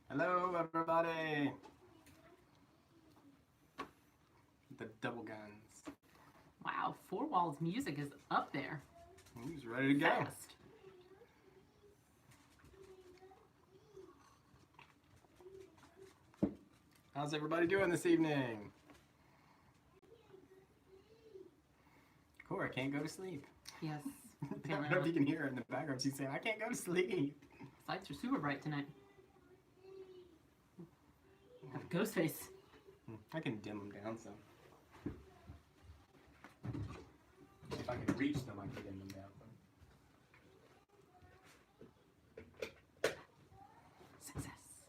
Hello, everybody. The double guns. Wow, Four Walls music is up there. He's ready to go. Fast. How's everybody doing this evening? Cora can't go to sleep. Yes. I don't know if you can hear her in the background. She's saying, I can't go to sleep. Lights are super bright tonight. Have a ghost face. I can dim them down some. If I can reach them, I can dim them down some. Success.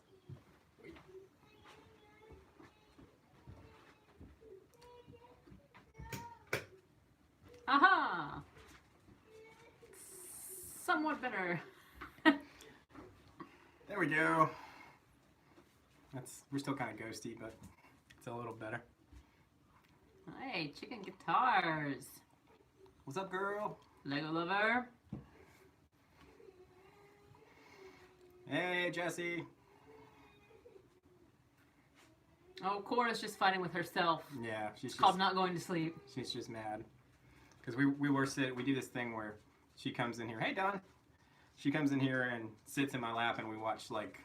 Aha! Somewhat better. There we go. We're still kind of ghosty, but it's a little better. Hey, chicken guitars. What's up, girl? Lego lover. Hey, Jesse. Oh, Cora's just fighting with herself. Yeah, It's called not going to sleep. She's just mad. Because we do this thing where she comes in here. Hey, Don. She comes in here and sits in my lap and we watch like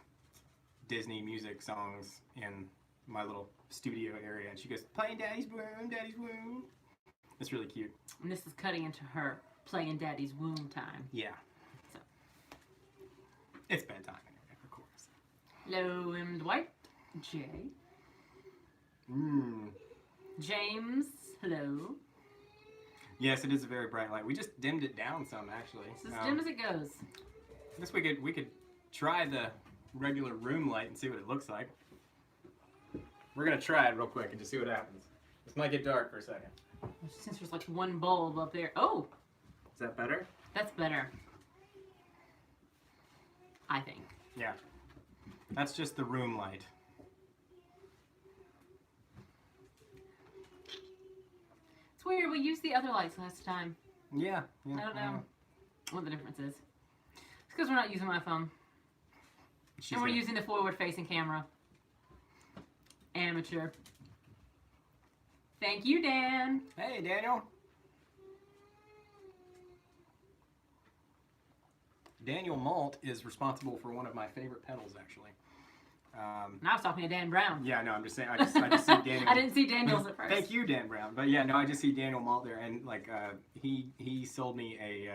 Disney music songs in my little studio area. And she goes, playing Daddy's Womb, Daddy's Womb. It's really cute. And this is cutting into her playing Daddy's womb time. Yeah. So. It's bedtime anyway, of course. Hello, I'm Dwight. Jay. James. Hello. Yes, it is a very bright light. We just dimmed it down some, actually. It's as dim as it goes. I guess we could try the regular room light and see what it looks like. We're gonna try it real quick and just see what happens. This might get dark for a second. Since there's like one bulb up there. Oh! Is that better? That's better. I think. Yeah. That's just the room light. It's weird, we used the other lights last time. Yeah. I don't know what the difference is. It's because we're not using my phone. And we're using the forward-facing camera. Amateur. Thank you, Dan. Hey, Daniel. Daniel Malt is responsible for one of my favorite pedals, actually. And I was talking to Dan Brown. Yeah, no, I'm just saying. I just see Daniel. I didn't see Daniel's at first. Thank you, Dan Brown. But yeah, no, I just see Daniel Malt there, and like he sold me a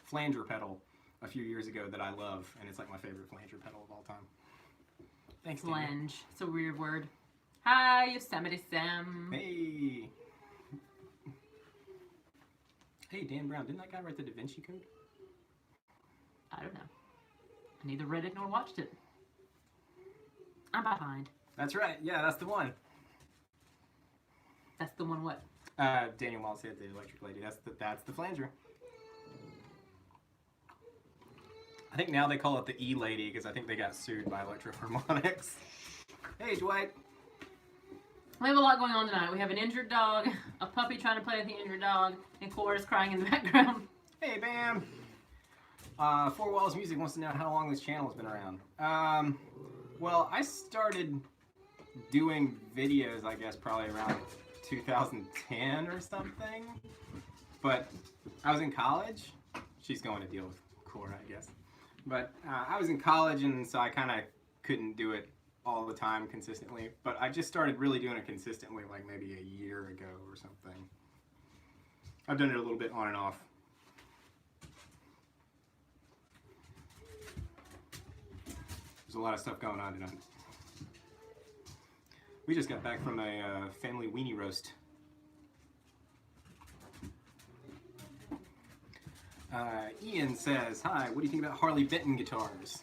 flanger pedal a few years ago that I love, and it's like my favorite flanger pedal of all time. Thanks, Daniel. Flange. It's a weird word. Hi, Yosemite Sam. Hey. Hey, Dan Brown, didn't that guy write the Da Vinci Code? I don't know. I neither read it nor watched it. I'm behind. That's right. Yeah, that's the one. That's the one what? Daniel Malt said the Electric Lady. That's the flanger. I think now they call it the E-Lady because I think they got sued by Electro-Harmonics. Hey, Dwight. We have a lot going on tonight. We have an injured dog, a puppy trying to play with the injured dog, and Cora's crying in the background. Hey, Bam. Four Walls Music wants to know how long this channel has been around. Well, I started doing videos, I guess, probably around 2010 or something. But I was in college. She's going to deal with Cora, I guess. But I was in college, and so I kind of couldn't do it all the time consistently. But I just started really doing it consistently like maybe a year ago or something. I've done it a little bit on and off. There's a lot of stuff going on tonight. We just got back from a family weenie roast. Ian says, hi, what do you think about Harley Benton guitars?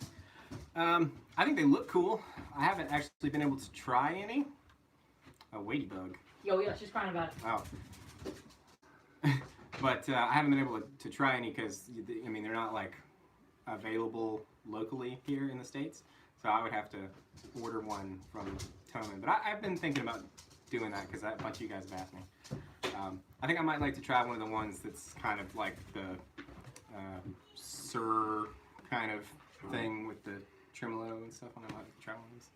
I think they look cool. I haven't actually been able to try any. A weighty bug. Yo, yeah, she's crying about it. Wow. But I haven't been able to try any because, I mean, they're not like available locally here in the States. So I would have to order one from Toman. But I've been thinking about doing that because a bunch of you guys have asked me. I think I might like to try one of the ones that's kind of like the Sir kind of thing with the tremolo and stuff. I might try one of these.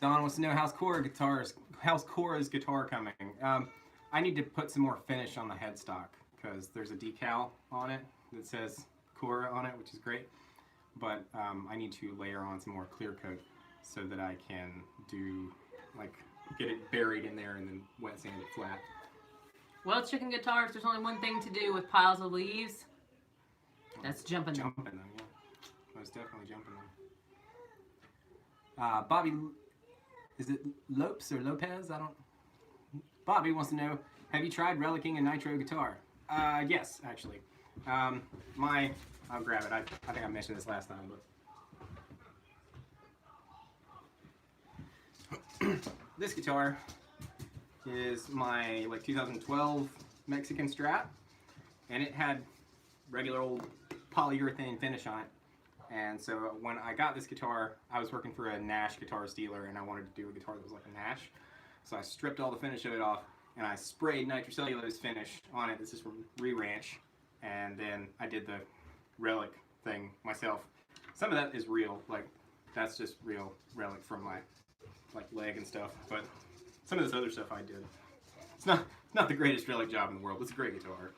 Don wants to know how's Cora's guitar coming. I need to put some more finish on the headstock because there's a decal on it that says Cora on it, which is great. But I need to layer on some more clear coat so that I can do, like, get it buried in there and then wet sand it flat. Well, chicken guitars, there's only one thing to do with piles of leaves. That's jumping them. Jumping them, yeah. Most definitely jumping them. Bobby, is it Lopes or Lopez? Bobby wants to know, have you tried relicking a nitro guitar? Yes, actually. I'll grab it. I think I mentioned this last time, but this guitar is my 2012 Mexican Strat, and it had regular old polyurethane finish on it. And so when I got this guitar, I was working for a Nash guitarist dealer, and I wanted to do a guitar that was like a Nash. So I stripped all the finish of it off, and I sprayed nitrocellulose finish on it. This is from Re-Ranch, and then I did the relic thing myself. Some of that is real, like that's just real relic from my leg and stuff, but some of this other stuff I did. It's not the greatest relic job in the world. It's a great guitar.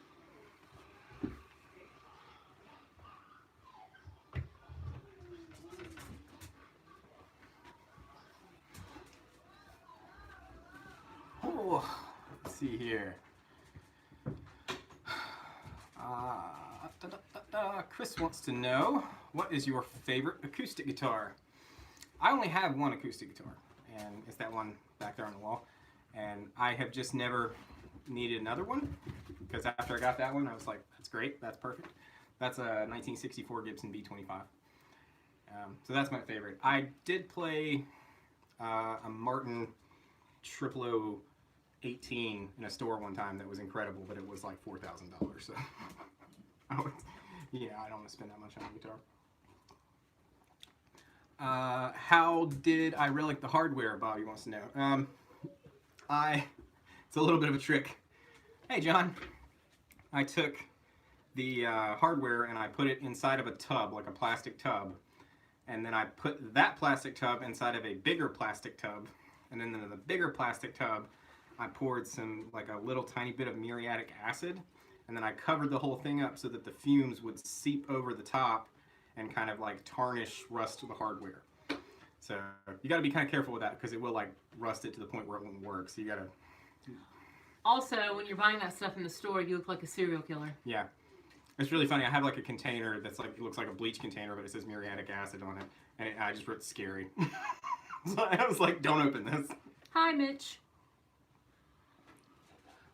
Oh, let's see here. Chris wants to know, what is your favorite acoustic guitar? I only have one acoustic guitar, and it's that one back there on the wall. And I have just never needed another one, because after I got that one, I was like, that's great, that's perfect. That's a 1964 Gibson B25. So that's my favorite. I did play a Martin 0018 in a store one time that was incredible, but it was like $4,000, so I don't want to spend that much on a guitar. How did I relic the hardware, Bobby wants to know. It's a little bit of a trick. Hey, John. I took the hardware and I put it inside of a tub, like a plastic tub. And then I put that plastic tub inside of a bigger plastic tub. And then in the bigger plastic tub, I poured some, like a little tiny bit of muriatic acid. And then I covered the whole thing up so that the fumes would seep over the top and kind of like tarnish, rust the hardware. So you got to be kind of careful with that because it will like rust it to the point where it won't work. So you got to. Also, when you're buying that stuff in the store, you look like a serial killer. Yeah, it's really funny. I have like a container that's like, it looks like a bleach container, but it says muriatic acid on it, and I just wrote scary. So I was like, don't open this. Hi, Mitch.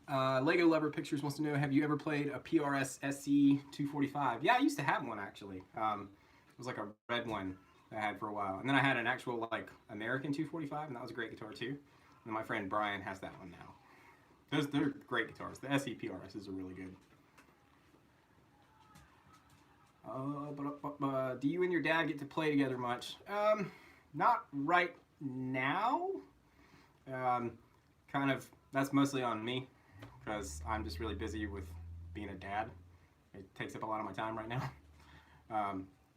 Lego Lover Pictures wants to know, have you ever played a PRS SC 245? Yeah, I used to have one actually. It was like a red one that I had for a while. And then I had an actual like American 245, and that was a great guitar too. And my friend Brian has that one now. They're great guitars. The SE PRSs are really good. Do you and your dad get to play together much? Not right now. Kind of, that's mostly on me, because I'm just really busy with being a dad. It takes up a lot of my time right now.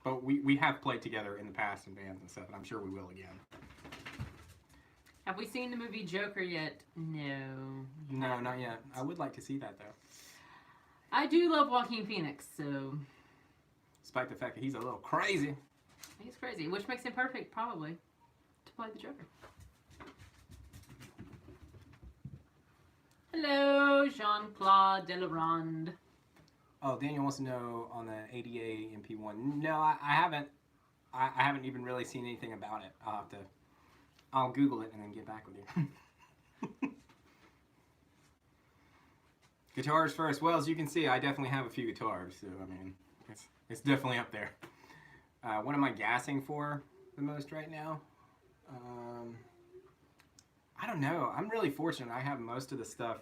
But we have played together in the past in bands and stuff, and I'm sure we will again. Have we seen the movie Joker yet? No. No, not yet. I would like to see that, though. I do love Joaquin Phoenix, so... Despite the fact that he's a little crazy. He's crazy, which makes him perfect, probably, to play the Joker. Hello, Jean-Claude Delaronde. Oh, Daniel wants to know on the ADA MP1. No, I haven't. I haven't even really seen anything about it. I'll Google it and then get back with you. Guitars first. Well, as you can see, I definitely have a few guitars. So, I mean, it's definitely up there. What am I gassing for the most right now? I don't know. I'm really fortunate. I have most of the stuff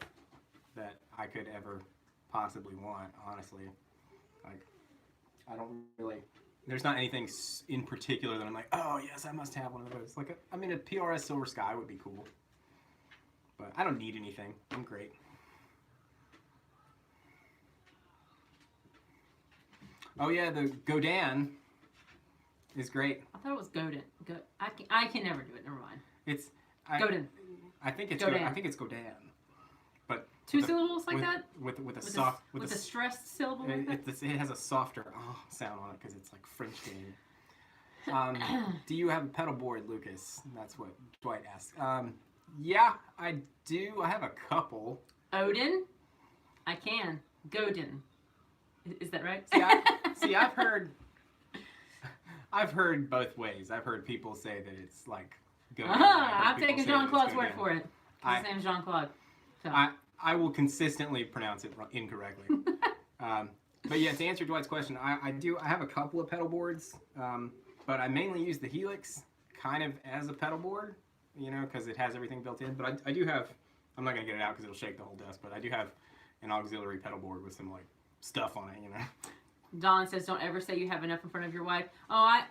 that I could ever possibly want, honestly. Like, I don't really... There's not anything in particular that I'm like, oh, yes, I must have one of those. Like, I mean, a PRS Silver Sky would be cool. But I don't need anything. I'm great. Oh, yeah, the Godin is great. I thought it was Godin. I can never do it. Never mind. Godin. I think it's Godan. I think it's Godan. But Two syllables like that? With a soft with a stressed syllable. it has a softer sound on it because it's like French game. Do you have a pedal board, Lucas? That's what Dwight asked. Yeah, I do. I have a couple. Odin? I can. Godin. Is that right? See, I've heard both ways. I've heard people say that it's like Godin. I'm taking Jean-Claude's word for it. His name's Jean-Claude. So. I will consistently pronounce it incorrectly. But yeah, to answer Dwight's question, I have a couple of pedal boards, but I mainly use the Helix kind of as a pedal board, because it has everything built in. But I do have, I'm not going to get it out because it'll shake the whole desk, but I do have an auxiliary pedal board with some like stuff on it, Don says, don't ever say you have enough in front of your wife. Oh,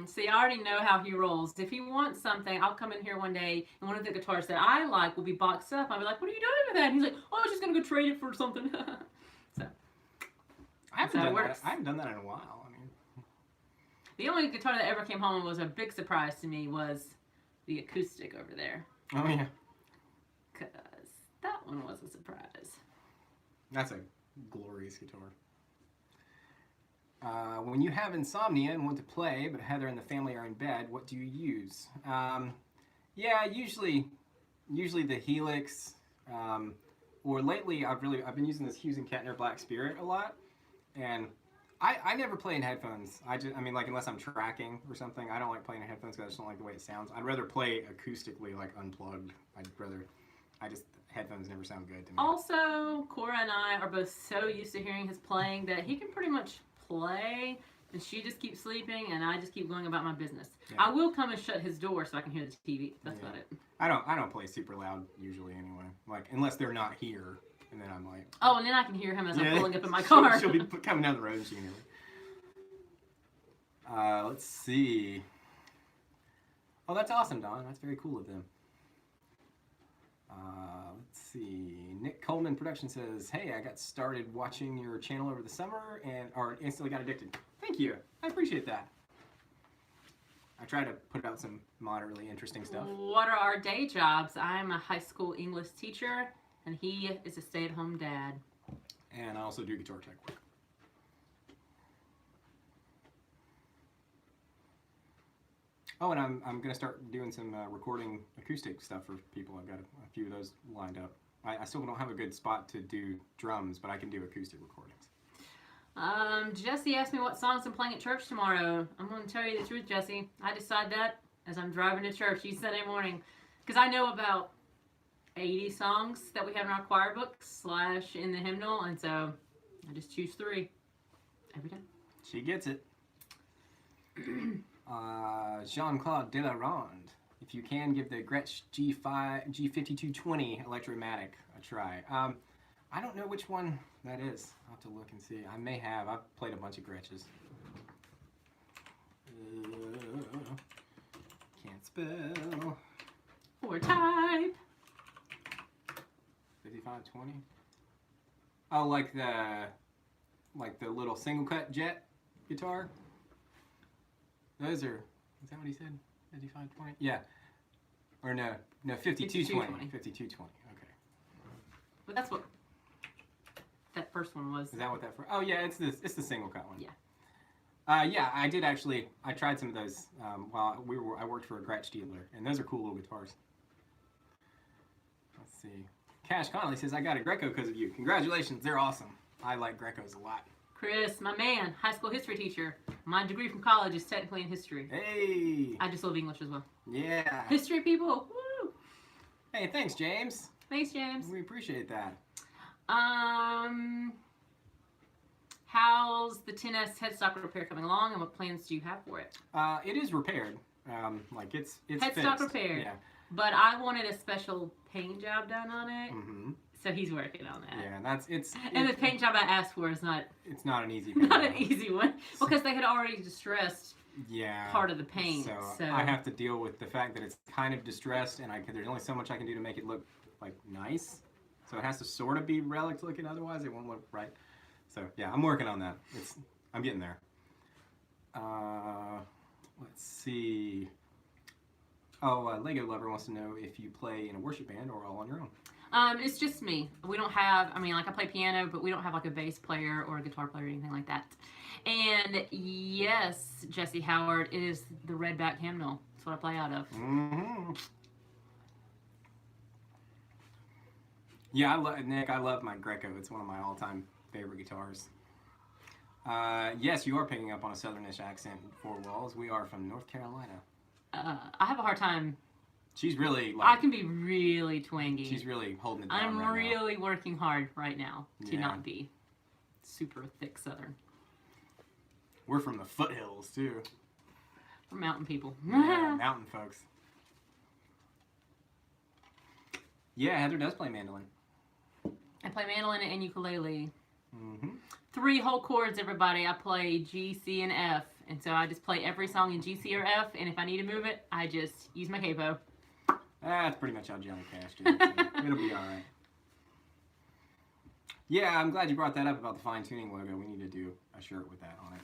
see, I already know how he rolls. If he wants something, I'll come in here one day, and one of the guitars that I like will be boxed up. I'll be like, what are you doing with that? And he's like, oh, I was just going to go trade it for something. So, I haven't done that in a while. I mean, the only guitar that ever came home and was a big surprise to me was the acoustic over there. Oh, yeah. Because that one was a surprise. That's a glorious guitar. When you have insomnia and want to play, but Heather and the family are in bed, what do you use? Yeah, usually the Helix, or lately I've been using this Hughes and Kettner Black Spirit a lot, and I never play in headphones. Like unless I'm tracking or something, I don't like playing in headphones because I just don't like the way it sounds. I'd rather play acoustically, like unplugged. Headphones never sound good to me. Also, Cora and I are both so used to hearing his playing that he can pretty much play, and she just keeps sleeping, and I just keep going about my business. Yeah. I will come and shut his door so I can hear the TV. That's about it. I don't play super loud usually anyway. Like unless they're not here, and then I'm like. Oh, and then I can hear him as I'm pulling up in my car. She'll be coming down the road, and she can hear me. Let's see. Oh, that's awesome, Don. That's very cool of them. Let's see. Nick Coleman Production says, hey, I got started watching your channel over the summer or instantly got addicted. Thank you. I appreciate that. I try to put out some moderately interesting stuff. What are our day jobs? I'm a high school English teacher, and he is a stay-at-home dad. And I also do guitar tech work. Oh, and I'm going to start doing some recording acoustic stuff for people. I've got a few of those lined up. I still don't have a good spot to do drums, but I can do acoustic recordings. Jesse asked me what songs I'm playing at church tomorrow. I'm going to tell you the truth, Jesse. I decide that as I'm driving to church each Sunday morning. Because I know about 80 songs that we have in our choir book / in the hymnal, and so I just choose 3 every time. She gets it. Jean-Claude Delarande, if you can give the Gretsch G5220 Electromatic a try. I don't know which one that is. I'll have to look and see. I may have. I've played a bunch of Gretches. Can't spell. Or type. 5520. Oh, like the little single cut jet guitar. Those are, is that what he said? 5520? Yeah. Or no, 5220. 5220, okay. But that's what that first one was. Is that what that first? Oh yeah, it's the single cut one. Yeah. Yeah, I did actually, I tried some of those while I worked for a Gretsch dealer, and those are cool little guitars. Let's see. Cash Connolly says, I got a Greco because of you. Congratulations, they're awesome. I like Grecos a lot. Chris, my man, high school history teacher. My degree from college is technically in history. Hey! I just love English as well. Yeah. History people, woo! Hey, thanks, James. Thanks, James. We appreciate that. How's the 10S headstock repair coming along, and what plans do you have for it? It is repaired. Like it's headstock repaired. Yeah. But I wanted a special paint job done on it. Mm-hmm. So he's working on that. Yeah, and the paint job I asked for is not. It's not an easy. Not an easy one because they had already distressed. Yeah. Part of the paint. So I have to deal with the fact that it's kind of distressed, and there's only so much I can do to make it look like nice. So it has to sort of be relic looking, otherwise it won't look right. So yeah, I'm working on that. I'm getting there. Let's see. Oh, Lego Lover wants to know if you play in a worship band or all on your own. It's just me. We don't have, I mean, like I play piano, but we don't have like a bass player or a guitar player or anything like that. And yes, Jesse Howard, it is the Redback handmill. That's what I play out of. Mm-hmm. Yeah, Nick, I love my Greco. It's one of my all-time favorite guitars. Yes, you are picking up on a southernish accent in Four Walls. We are from North Carolina. I have a hard time. She's really like. I can be really twangy. She's really holding it down. I'm right really working hard right now to Yeah. not be super thick Southern. We're from the foothills too. We're mountain people. Yeah, mountain folks. Yeah, Heather does play mandolin. I play mandolin and ukulele. Mm-hmm. 3 whole chords, everybody. I play G, C, and F. And so I just play every song in G, C, or F. And if I need to move it, I just use my capo. That's pretty much how Johnny Cash did it. So it'll be all right. Yeah, I'm glad you brought that up about the fine tuning logo. We need to do a shirt with that on it.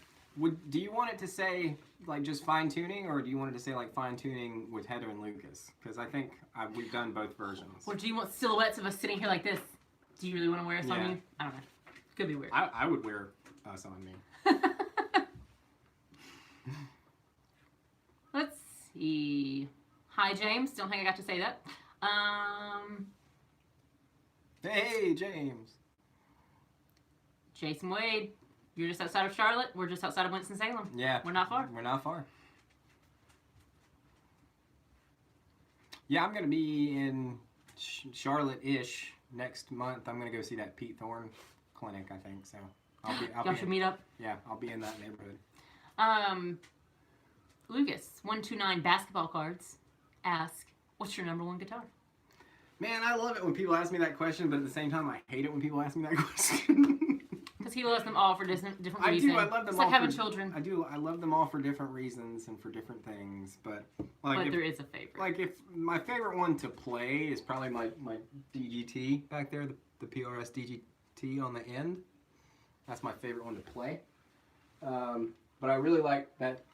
Do you want it to say like just fine tuning, or do you want it to say like fine tuning with Heather and Lucas? Because I think we've done both versions. Or do you want silhouettes of us sitting here like this? Do you really want to wear us on you? I don't know. Could be weird. I would wear us on me. Let's see. Hi, James. Don't think I got to say that. Hey, James. Jason Wade. You're just outside of Charlotte. We're just outside of Winston-Salem. Yeah. We're not far. We're not far. Yeah, I'm going to be in Charlotte-ish next month. I'm going to go see that Pete Thorne clinic, I think. So Y'all should meet up. Yeah, I'll be in that neighborhood. Lucas, 129 basketball cards. Ask, what's your #1 guitar? Man, I love it when people ask me that question, but at the same time, I hate it when people ask me that question. Because he loves them all for different reasons. I do. I love them it's all like having for, children. I do. I love them all for different reasons and for different things. But like, there is a favorite. Like if my favorite one to play is probably my DGT back there, the PRS DGT on the end. That's my favorite one to play. But I really like that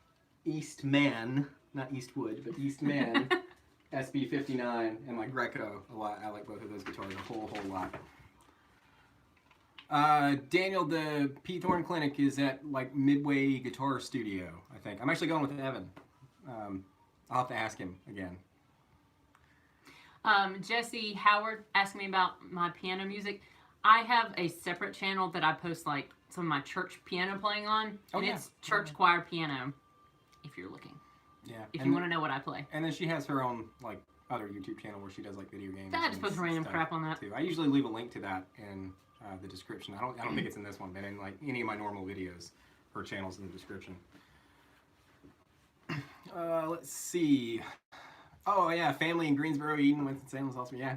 Eastman, not Eastwood, but Eastman SB59 and my Greco a lot. I like both of those guitars a whole lot. Daniel, the Pete Thorne Clinic is at like Midway Guitar Studio, I think. I'm actually going with Evan. I'll have to ask him again. Jesse Howard asked me about my piano music. I have a separate channel that I post like some of my church piano playing on, and it's church choir piano. If you're looking, if you want to know what I play. And then she has her own like other YouTube channel where she does like video games. I just put random crap on that too. I usually leave a link to that in the description. I don't think it's in this one, but in like any of my normal videos, her channel's in the description. Let's see. Oh yeah, family in Greensboro, Eden, Winston-Salem, Salisbury. Yeah.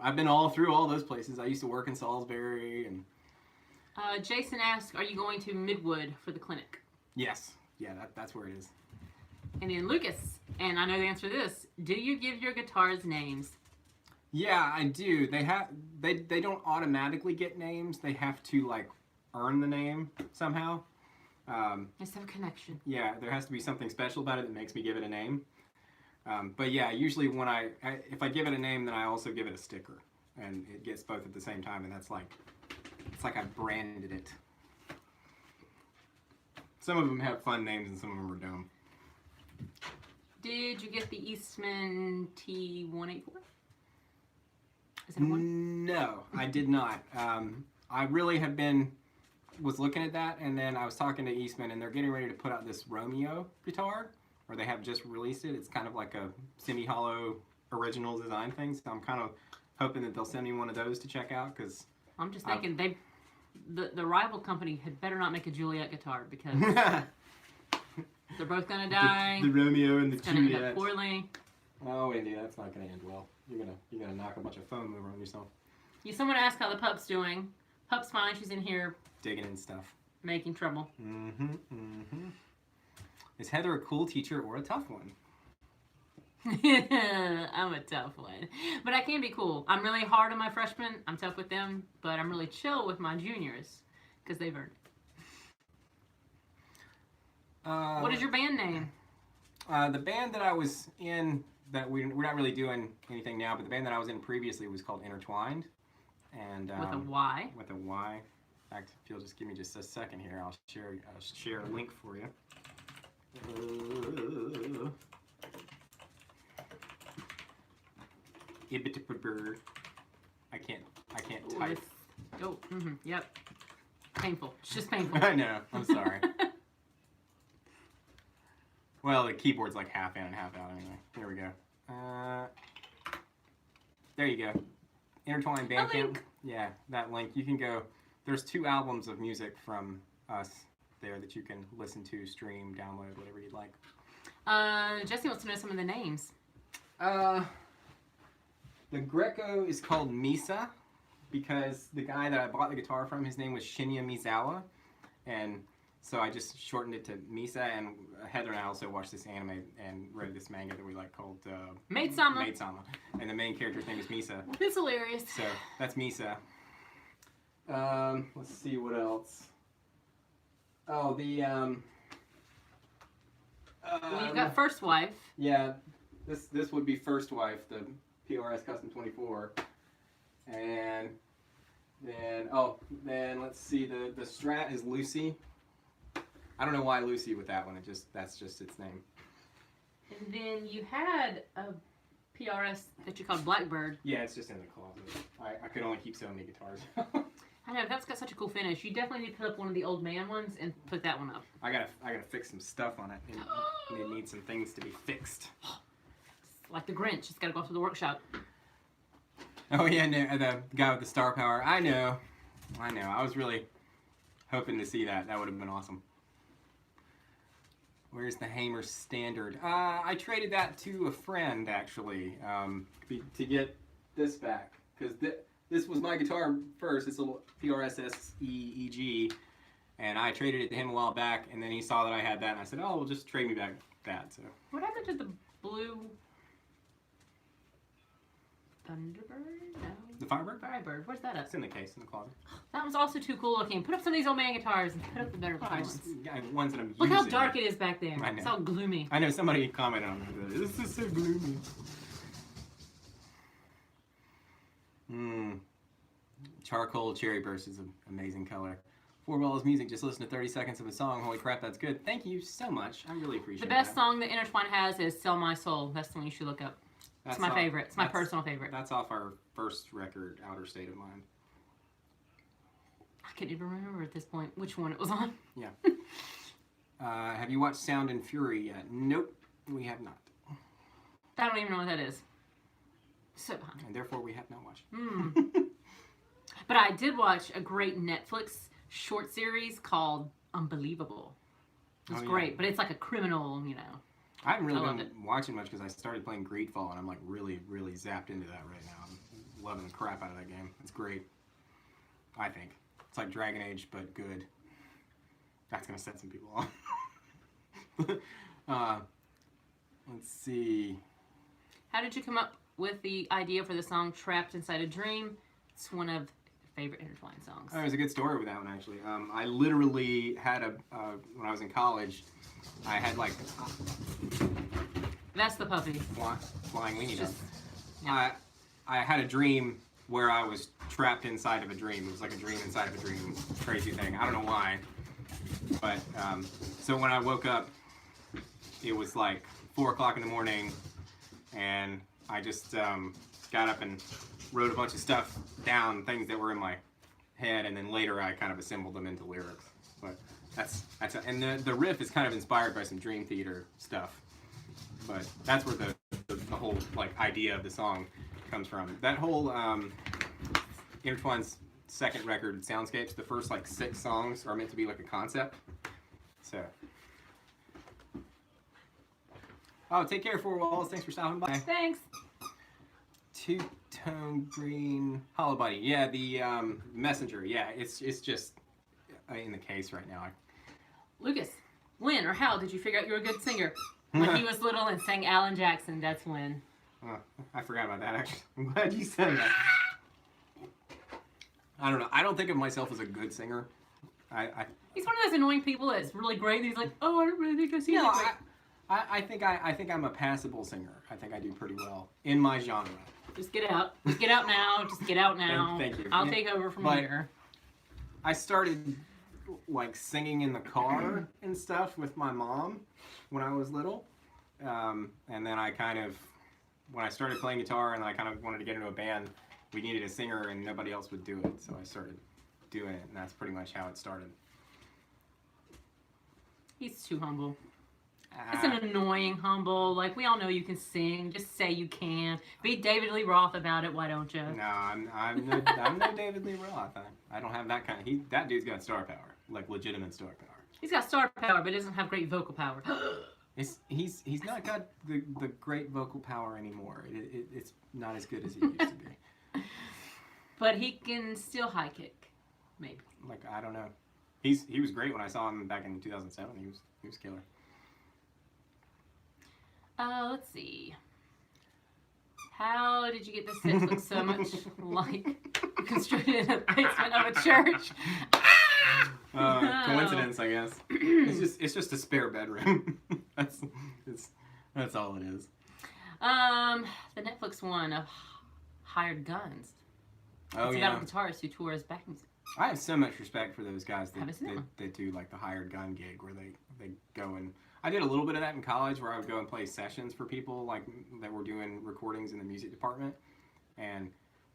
I've been all through all those places. I used to work in Salisbury and. Jason asked, "Are you going to Midwood for the clinic?" Yes. Yeah, that's where it is. And then Lucas, and I know the answer to this. Do you give your guitars names? Yeah, I do. They don't automatically get names. They have to like earn the name somehow. Let's have a connection. Yeah, there has to be something special about it that makes me give it a name. But yeah, usually when if I give it a name, then I also give it a sticker, and it gets both at the same time, and it's like I branded it. Some of them have fun names, and some of them are dumb. Did you get the Eastman T184? Is it a 1? No, I did not. I really was looking at that, and then I was talking to Eastman, and they're getting ready to put out this Romeo guitar, or they have just released it. It's kind of like a semi-hollow original design thing, so I'm kind of hoping that they'll send me one of those to check out, because... I'm just thinking the rival company had better not make a Juliet guitar, because they're both going to die. The Romeo and the it's Juliet. It's going to end up poorly. Oh, Indy, that's not going to end well. You're gonna knock a bunch of foam over on yourself. Someone asked how the pup's doing. Pup's fine. She's in here digging in stuff. Making trouble. Is Heather a cool teacher or a tough one? I'm a tough one. But I can be cool. I'm really hard on my freshmen. I'm tough with them. But I'm really chill with my juniors. Because they've earned What is your band name? The band that I was in, that we're not really doing anything now, but the band that I was in previously was called Intertwined. And With a Y? With a Y. In fact, if you'll just give me just a second here, I'll share a link for you. I can't type. Oh, yep. Painful. It's just painful. I know. I'm sorry. Well, the keyboard's like half in and half out anyway. Here we go. There you go. Intertwined Bandcamp. Yeah, that link. You can go. There's 2 albums of music from us there that you can listen to, stream, download, whatever you'd like. Jesse wants to know some of the names. The Greco is called Misa because the guy that I bought the guitar from, his name was Shinya Misawa, and so I just shortened it to Misa. And Heather and I also watched this anime and read this manga that we like called Maid-sama. Maid-sama, and the main character's name is Misa. It's hilarious. So that's Misa. Let's see what else. Oh, the well, you've got First Wife. Yeah, this would be First Wife, the PRS Custom 24, and then let's see, the Strat is Lucy. I don't know why Lucy with that one. That's just its name. And then you had a PRS that you called Blackbird. Yeah, it's just in the closet. I could only keep so many guitars. I know, that's got such a cool finish. You definitely need to put up one of the old man ones and put that one up. I gotta fix some stuff on it. It needs some things to be fixed. Like the Grinch, it's gotta go off to the workshop. Oh yeah, no, the guy with the star power. I know. I was really hoping to see that. That would have been awesome. Where's the Hamer Standard? I traded that to a friend, actually, to get this back. Because this was my guitar first, this little PRS SEEG, and I traded it to him a while back, and then he saw that I had that, and I said, oh, well, just trade me back that. So. What happened to the blue Thunderbird? No. The Firebird? Firebird. Where's that at? It's in the case, in the closet. That was also too cool looking. Put up some of these old man guitars and put up the better ones. Ones that I'm Look using. how dark it is back there. I know. It's all gloomy. I know, somebody commented on it. This is so gloomy. Charcoal Cherry Burst is an amazing color. 4 Balls Music, just listen to 30 seconds of a song. Holy crap, that's good. Thank you so much. I really appreciate The best that. song that Intertwine has is Sell My Soul. That's the one you should look up. It's my favorite. It's my personal favorite. That's off our first record, Outer State of Mind. I can't even remember at this point which one it was on. Yeah. Have you watched Sound and Fury yet? Nope, we have not. I don't even know what that is. So behind. And therefore, we have not watched. But I did watch a great Netflix short series called Unbelievable. It was great, but it's like a criminal, you know. I haven't really been watching much because I started playing Greedfall, and I'm like really, really zapped into that right now. I'm loving the crap out of that game. It's great. I think. It's like Dragon Age, but good. That's going to set some people off. Let's see. How did you come up with the idea for the song Trapped Inside a Dream? It's one of favorite Intertwined songs. Oh, there's a good story with that one, actually. I literally had when I was in college, I had like... That's the puppy. Flying weenie dog. Yeah. I had a dream where I was trapped inside of a dream. It was like a dream inside of a dream. Crazy thing. I don't know why. But, so when I woke up, it was like 4 o'clock in the morning, and I just got up and wrote a bunch of stuff down, things that were in my head, and then later I kind of assembled them into lyrics. But and the riff is kind of inspired by some Dream Theater stuff. But that's where the whole like idea of the song comes from. That whole Intertwine's second record, Soundscapes, the first like 6 songs are meant to be like a concept. So. Oh, take care, 4 Walls. Thanks for stopping by. Thanks. Two-tone green hollow body. Yeah, the messenger. Yeah, it's just in the case right now. Lucas, when or how did you figure out you were a good singer? When he was little and sang Alan Jackson, that's when. I forgot about that, actually. I'm glad you said that. I don't know. I don't think of myself as a good singer. He's one of those annoying people that's really great. He's like, oh, I don't really think I see No, that great. I think I'm a passable singer. I think I do pretty well in my genre. Just get out. Just get out now. Just get out now. Thank you. I'll take over from here. I started like singing in the car and stuff with my mom when I was little, and then I kind of, when I started playing guitar and I kind of wanted to get into a band, we needed a singer and nobody else would do it, so I started doing it, and that's pretty much how it started. He's too humble. It's an annoying humble. Like, we all know you can sing. Just say you can. Be David Lee Roth about it. Why don't you? No, I'm no David Lee Roth. I don't have that kind of. That dude's got star power, like legitimate star power. He's got star power, but he doesn't have great vocal power. He's not got the great vocal power anymore. It's not as good as it used to be. But he can still high kick, maybe. Like, I don't know. He was great when I saw him back in 2007. He was killer. Let's see. How did you get this set to look so much like constructed in the basement of a church? Coincidence, I guess. It's just a spare bedroom. That's all it is. The Netflix one of Hired Guns. Oh, it's yeah. about a guitarist who tours back music. I have so much respect for those guys Haven't seen that do like the hired gun gig where they go and I did a little bit of that in college where I would go and play sessions for people like that were doing recordings in the music department, and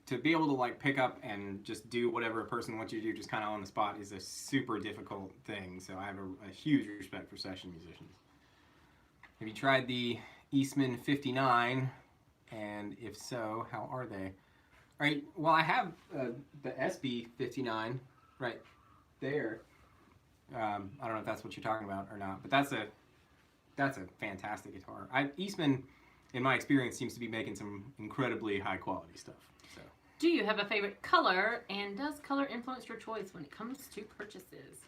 to be able to like pick up and just do whatever a person wants you to do just kind of on the spot is a super difficult thing. So I have a huge respect for session musicians. Have you tried the Eastman 59? And if so, how are they? All right. Well, I have the SB 59 right there. I don't know if that's what you're talking about or not, but that's a fantastic guitar. Eastman, in my experience, seems to be making some incredibly high quality stuff. So. Do you have a favorite color, and does color influence your choice when it comes to purchases?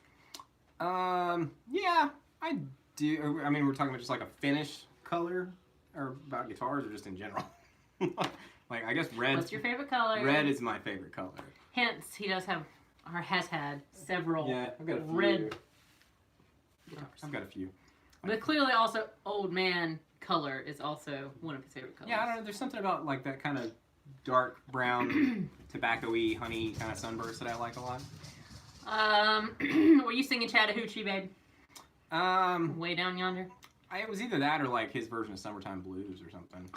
Yeah, I do. I mean, we're talking about just like a finish color, or about guitars, or just in general. Like, I guess red. What's your favorite color? Red is my favorite color. Hence, he does have, or has had, several I've got a few. red guitars. I've got a few. But clearly also, old man color is also one of his favorite colors. Yeah, I don't know. There's something about like that kind of dark brown, tobacco-y, honey kind of sunburst that I like a lot. Were you singing Chattahoochee, babe? Way down yonder? It was either that or like his version of Summertime Blues or something.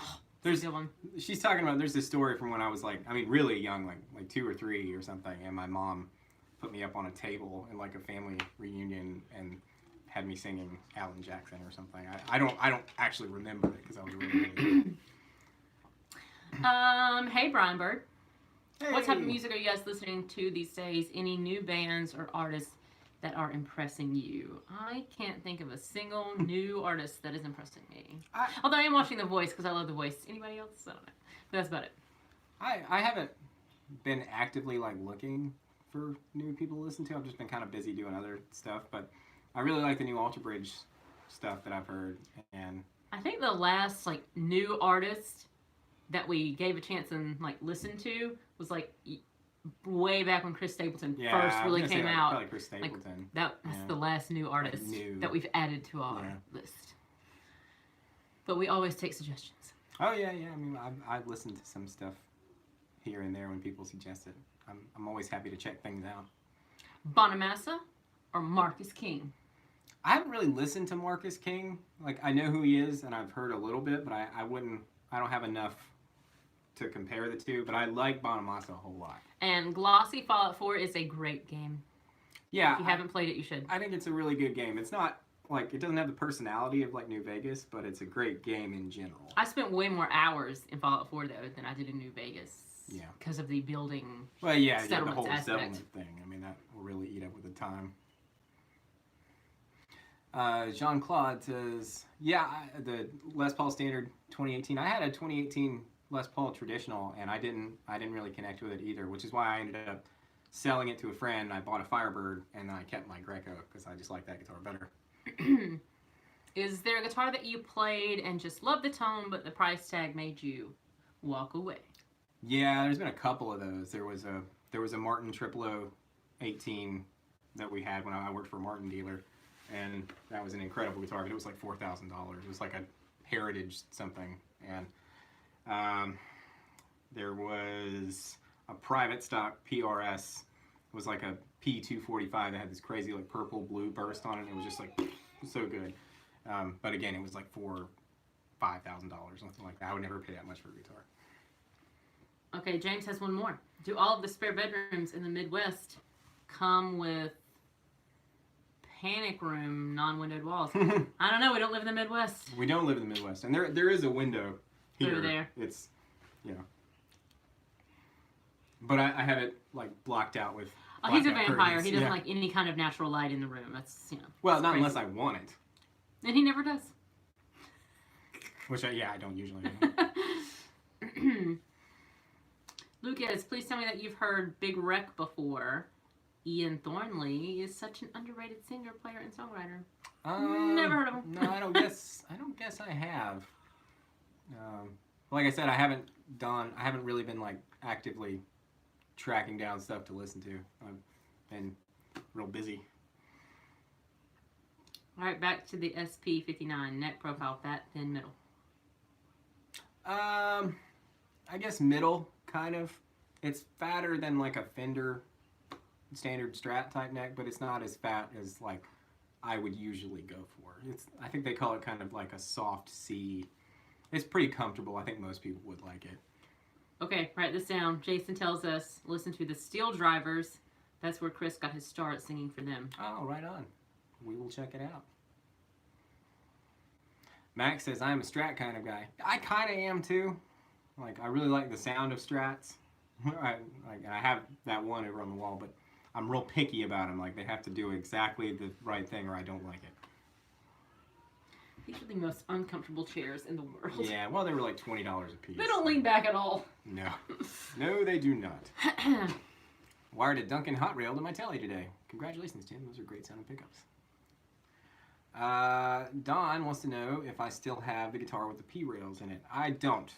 There's a good one. She's talking about, there's this story from when I was like, I mean, really young, like 2 or 3 or something, and my mom put me up on a table in like a family reunion and had me singing Alan Jackson or something. I don't actually remember it because I was really young. Hey Brian Bird. Hey. What type of music are you guys listening to these days? Any new bands or artists that are impressing you? I can't think of a single new artist that is impressing me. Although I am watching The Voice because I love The Voice. Anybody else? I don't know. But that's about it. I haven't been actively like looking for new people to listen to. I've just been kind of busy doing other stuff, but I really like the new Alter Bridge stuff that I've heard. And I think the last like new artist that we gave a chance and like listened to was like way back when Chris Stapleton first really came out. Probably Chris Stapleton. Like, that's the last new artist that we've added to our list. But we always take suggestions. Oh yeah. I mean, I've listened to some stuff here and there when people suggest it. I'm always happy to check things out. Bonamassa or Marcus King? I haven't really listened to Marcus King. Like, I know who he is and I've heard a little bit, but I don't have enough to compare the two, but I like Bonamassa a whole lot. And Glossy Fallout 4 is a great game. Yeah. If you haven't played it, you should. I think it's a really good game. It's not, like, it doesn't have the personality of, like, New Vegas, but it's a great game in general. I spent way more hours in Fallout 4, though, than I did in New Vegas. Yeah. Because of the building the whole settlement thing. I mean, that will really eat up with the time. Jean-Claude says, the Les Paul Standard 2018. I had a 2018 Les Paul Traditional, and I didn't really connect with it either, which is why I ended up selling it to a friend. I bought a Firebird, and then I kept my Greco because I just like that guitar better. Is there a guitar that you played and just loved the tone, but the price tag made you walk away? Yeah, there's been a couple of those. There was a Martin Triplo 18 that we had when I worked for a Martin dealer, and that was an incredible guitar. But it was like $4,000. It was like a Heritage something, and there was a private stock PRS. It was like a P245 that had this crazy like purple blue burst on it. It was just like so good. But again, it was like $4,000 or $5,000, something like that. I would never pay that much for a guitar. Okay, James has one more. Do all of the spare bedrooms in the Midwest come with panic room non-windowed walls? I don't know. We don't live in the Midwest. We don't live in the Midwest, and there is a window here. Over there. It's, but I have it like blocked out with. Oh, he's a blackout vampire. curtains. He doesn't like any kind of natural light in the room. That's Well, not crazy. unless I want it. And he never does. Which I don't usually. Lucas, please tell me that you've heard Big Wreck before. Ian Thornley is such an underrated singer, player, and songwriter. Never heard of him. No, I don't guess I have. Like I said, I haven't really been like actively tracking down stuff to listen to. I've been real busy. All right, back to the SP59 neck profile, fat, thin, middle. I guess middle, kind of. It's fatter than like a Fender standard Strat type neck, but it's not as fat as like I would usually go for. I think they call it kind of like a soft C. It's pretty comfortable. I think most people would like it. Okay, write this down. Jason tells us, listen to the Steel Drivers. That's where Chris got his start singing for them. Oh, right on. We will check it out. Max says, I'm a Strat kind of guy. I kind of am too. Like, I really like the sound of Strats. I have that one over on the wall, but I'm real picky about them. Like, they have to do exactly the right thing or I don't like it. These are the most uncomfortable chairs in the world. Yeah, well, they were like $20 a piece. They don't lean back at all. No. No, they do not. Wired a Duncan hot rail to my telly today. Congratulations, Tim. Those are great sounding pickups. Don wants to know if I still have the guitar with the P rails in it. I don't.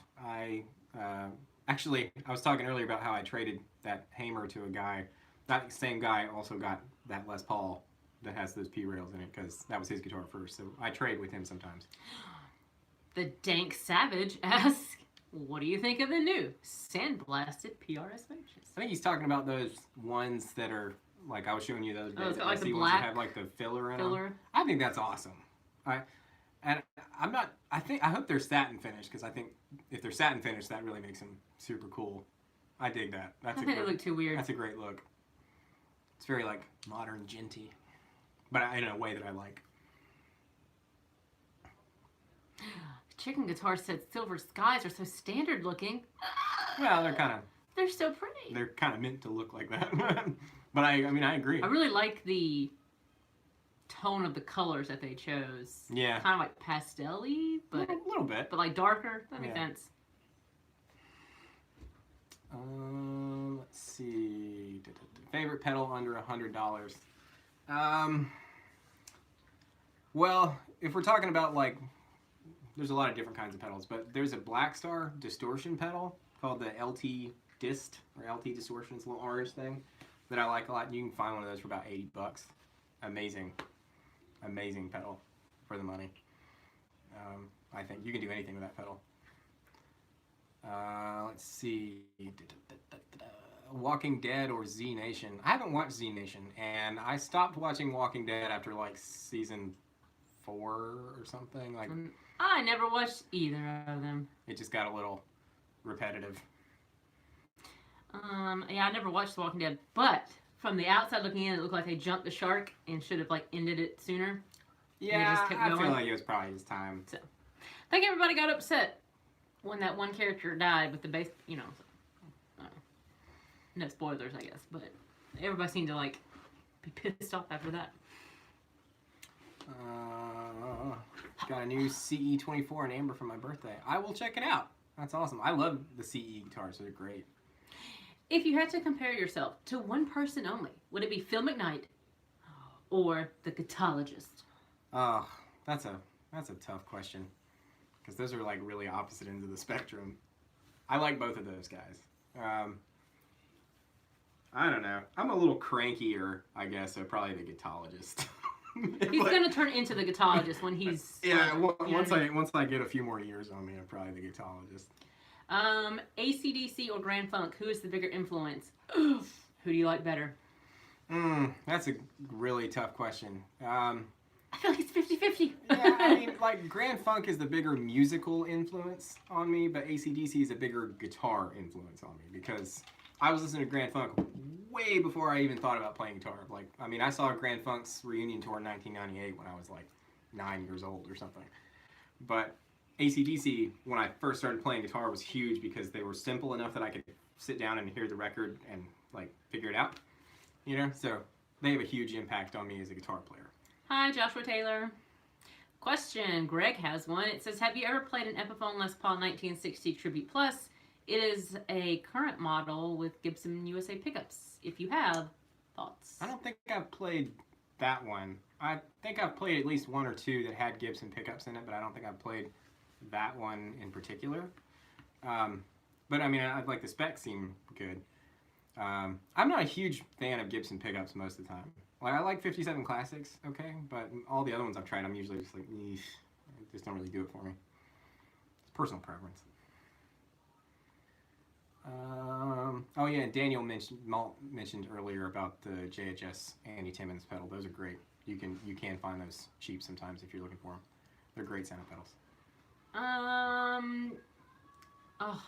Actually, I was talking earlier about how I traded that Hamer to a guy. That same guy also got that Les Paul that has those P rails in it because that was his guitar first. So I trade with him sometimes. The Dank Savage asks, what do you think of the new sandblasted PRS matches? I think he's talking about those ones that are like I was showing you those. Oh, it's got like the ones black that have like the filler in filler. them. I think that's awesome. I hope they're satin finished because I think if they're satin finished, that really makes them super cool. I dig that. I think they look too weird. That's a great look. It's very like modern genty, but in a way that I like. Chicken guitar said Silver Skies are so standard looking. Well, They're so pretty. they're kind of meant to look like that. But I agree. I really like the tone of the colors that they chose. Yeah. Kind of like pastel-y, but a little bit. but like darker. That makes sense. Let's see. Favorite pedal under $100. Well, if we're talking about like, there's a lot of different kinds of pedals, but there's a Blackstar distortion pedal called the LT Dist or LT Distortion. It's a little orange thing that I like a lot. You can find one of those for about $80. Amazing pedal for the money. I think you can do anything with that pedal. Let's see. Walking Dead or Z Nation. I haven't watched Z Nation, and I stopped watching Walking Dead after like season 4 or something. Like I never watched either of them. It just got a little repetitive. Yeah, I never watched The Walking Dead, but from the outside looking in, it looked like they jumped the shark and should have like ended it sooner. Yeah, kept I going. feel like it was probably his time. So, I think everybody got upset when that one character died with the bass, no spoilers, I guess, but everybody seemed to like be pissed off after that. Got a new CE24 in amber for my birthday. I will check it out. That's awesome. I love the CE guitars. They're great. If you had to compare yourself to one person only, would it be Phil McKnight or the guitarologist? Oh, that's a tough question because those are like really opposite ends of the spectrum. I like both of those guys. I don't know. I'm a little crankier, I guess, so probably the guitarologist. He's gonna turn into the guitarologist when he's yeah. once Once I get a few more years on me, I'm probably the guitarologist. AC/DC or Grand Funk? Who is the bigger influence? Who do you like better? That's a really tough question. I feel like it's 50-50. Yeah, I mean, like, Grand Funk is the bigger musical influence on me, but AC/DC is a bigger guitar influence on me because I was listening to Grand Funk way before I even thought about playing guitar. Like, I mean, I saw Grand Funk's reunion tour in 1998 when I was like 9 years old or something. But AC/DC, when I first started playing guitar, was huge because they were simple enough that I could sit down and hear the record and, like, figure it out. You know? So they have a huge impact on me as a guitar player. Hi, Joshua Taylor. Question. Greg has one. It says, have you ever played an Epiphone Les Paul 1960 Tribute Plus? It is a current model with Gibson USA pickups. If you have, thoughts? I don't think I've played that one. I think I've played at least one or two that had Gibson pickups in it, but I don't think I've played that one in particular. But I mean, the specs seem good. I'm not a huge fan of Gibson pickups most of the time. Like, I like 57 Classics, okay, but all the other ones I've tried, I'm usually just like, eesh, just don't really do it for me. It's personal preference. Oh yeah, Daniel mentioned earlier about the JHS Andy Timmons pedal. Those are great. You can find those cheap sometimes if you're looking for them. They're great sound pedals. Oh,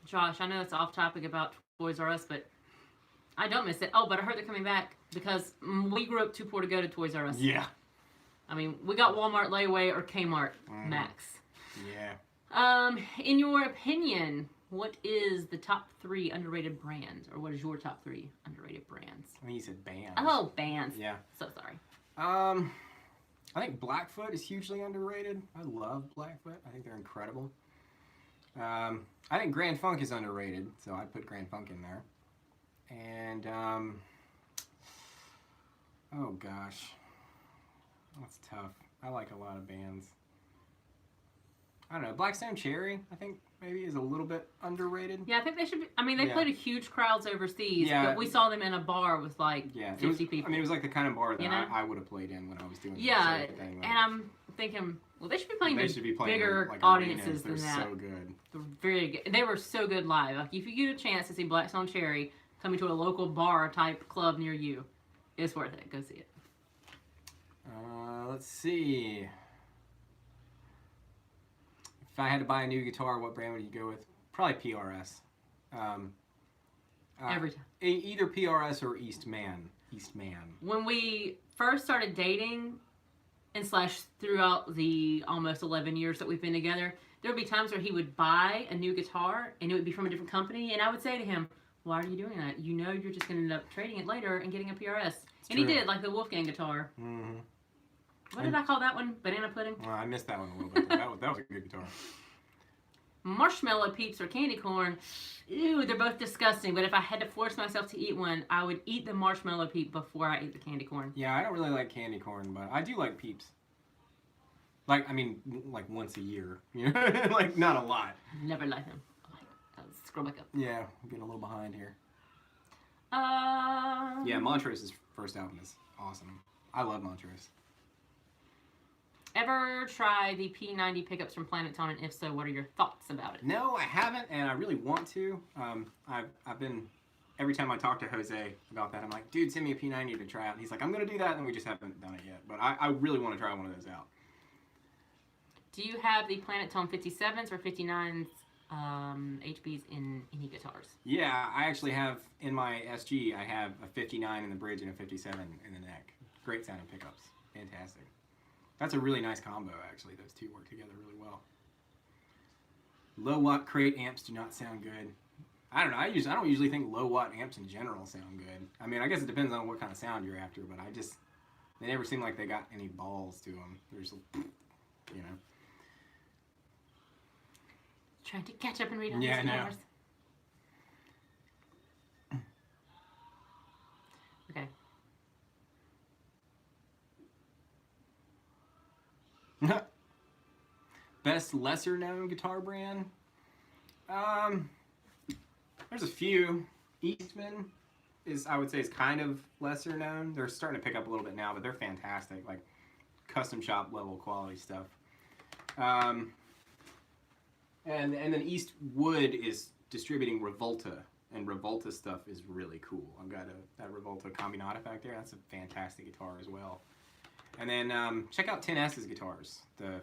Josh, I know it's off topic about Toys R Us, but I don't miss it. Oh, but I heard they're coming back because we grew up too poor to go to Toys R Us. Yeah. I mean, we got Walmart layaway or Kmart Max. Yeah. In your opinion, what is the top 3 underrated brands, or what is your top 3 underrated brands? I think you said bands. Oh, bands. Yeah. So sorry. I think Blackfoot is hugely underrated. I love Blackfoot. I think they're incredible. I think Grand Funk is underrated, so I'd put Grand Funk in there. And, oh gosh, that's tough. I like a lot of bands. I don't know, Blackstone Cherry, I think maybe is a little bit underrated. Yeah, I think they should be, I mean, they played a huge crowds overseas, but we saw them in a bar with like 50 people. I mean, it was like the kind of bar that I would have played in when I was doing the show. And I'm thinking, well, they should be playing bigger like audiences than that. They're so good. They're very good. They were so good live. Like, if you get a chance to see Blackstone Cherry coming to a local bar type club near you, it's worth it. Go see it. Let's see. If I had to buy a new guitar, what brand would you go with? Probably PRS. Every time. Either PRS or Eastman. When we first started dating, and / throughout the almost 11 years that we've been together, there would be times where he would buy a new guitar, and it would be from a different company, and I would say to him, why are you doing that? You know you're just going to end up trading it later and getting a PRS. And he did, like the Wolfgang guitar. Mm-hmm. What did I call that one? Banana pudding? I missed that one a little bit. That was a good guitar. Marshmallow Peeps or candy corn. Ew, they're both disgusting. But if I had to force myself to eat one, I would eat the Marshmallow Peep before I eat the candy corn. Yeah, I don't really like candy corn, but I do like Peeps. Like, I mean, like once a year. You know? Like, not a lot. Never like them. Let's scroll back up. Yeah, I'm getting a little behind here. Yeah, Montrose's first album is awesome. I love Montrose. Ever try the P90 pickups from Planet Tone, and if so, what are your thoughts about it? No, I haven't, and I really want to. I've been, every time I talk to Jose about that, I'm like, dude, send me a P90 to try out. And he's like, I'm going to do that, and we just haven't done it yet. But I really want to try one of those out. Do you have the Planet Tone 57s or 59s HBs in any guitars? Yeah, I actually have, in my SG, I have a 59 in the bridge and a 57 in the neck. Great sounding pickups. Fantastic. That's a really nice combo, actually. Those two work together really well. Low watt crate amps do not sound good. I don't know. I don't usually think low watt amps in general sound good. I mean, I guess it depends on what kind of sound you're after, but they never seem like they got any balls to them. There's, you know. Trying to catch up and read on these flowers. Okay. Best lesser known guitar brand? There's a few. Eastman, is, I would say, is kind of lesser known. They're starting to pick up a little bit now, but they're fantastic, like custom shop level quality stuff. And then Eastwood is distributing Revolta, and Revolta stuff is really cool. I've got that Revolta Combinata back there. That's a fantastic guitar as well. And then check out 10S's guitars. The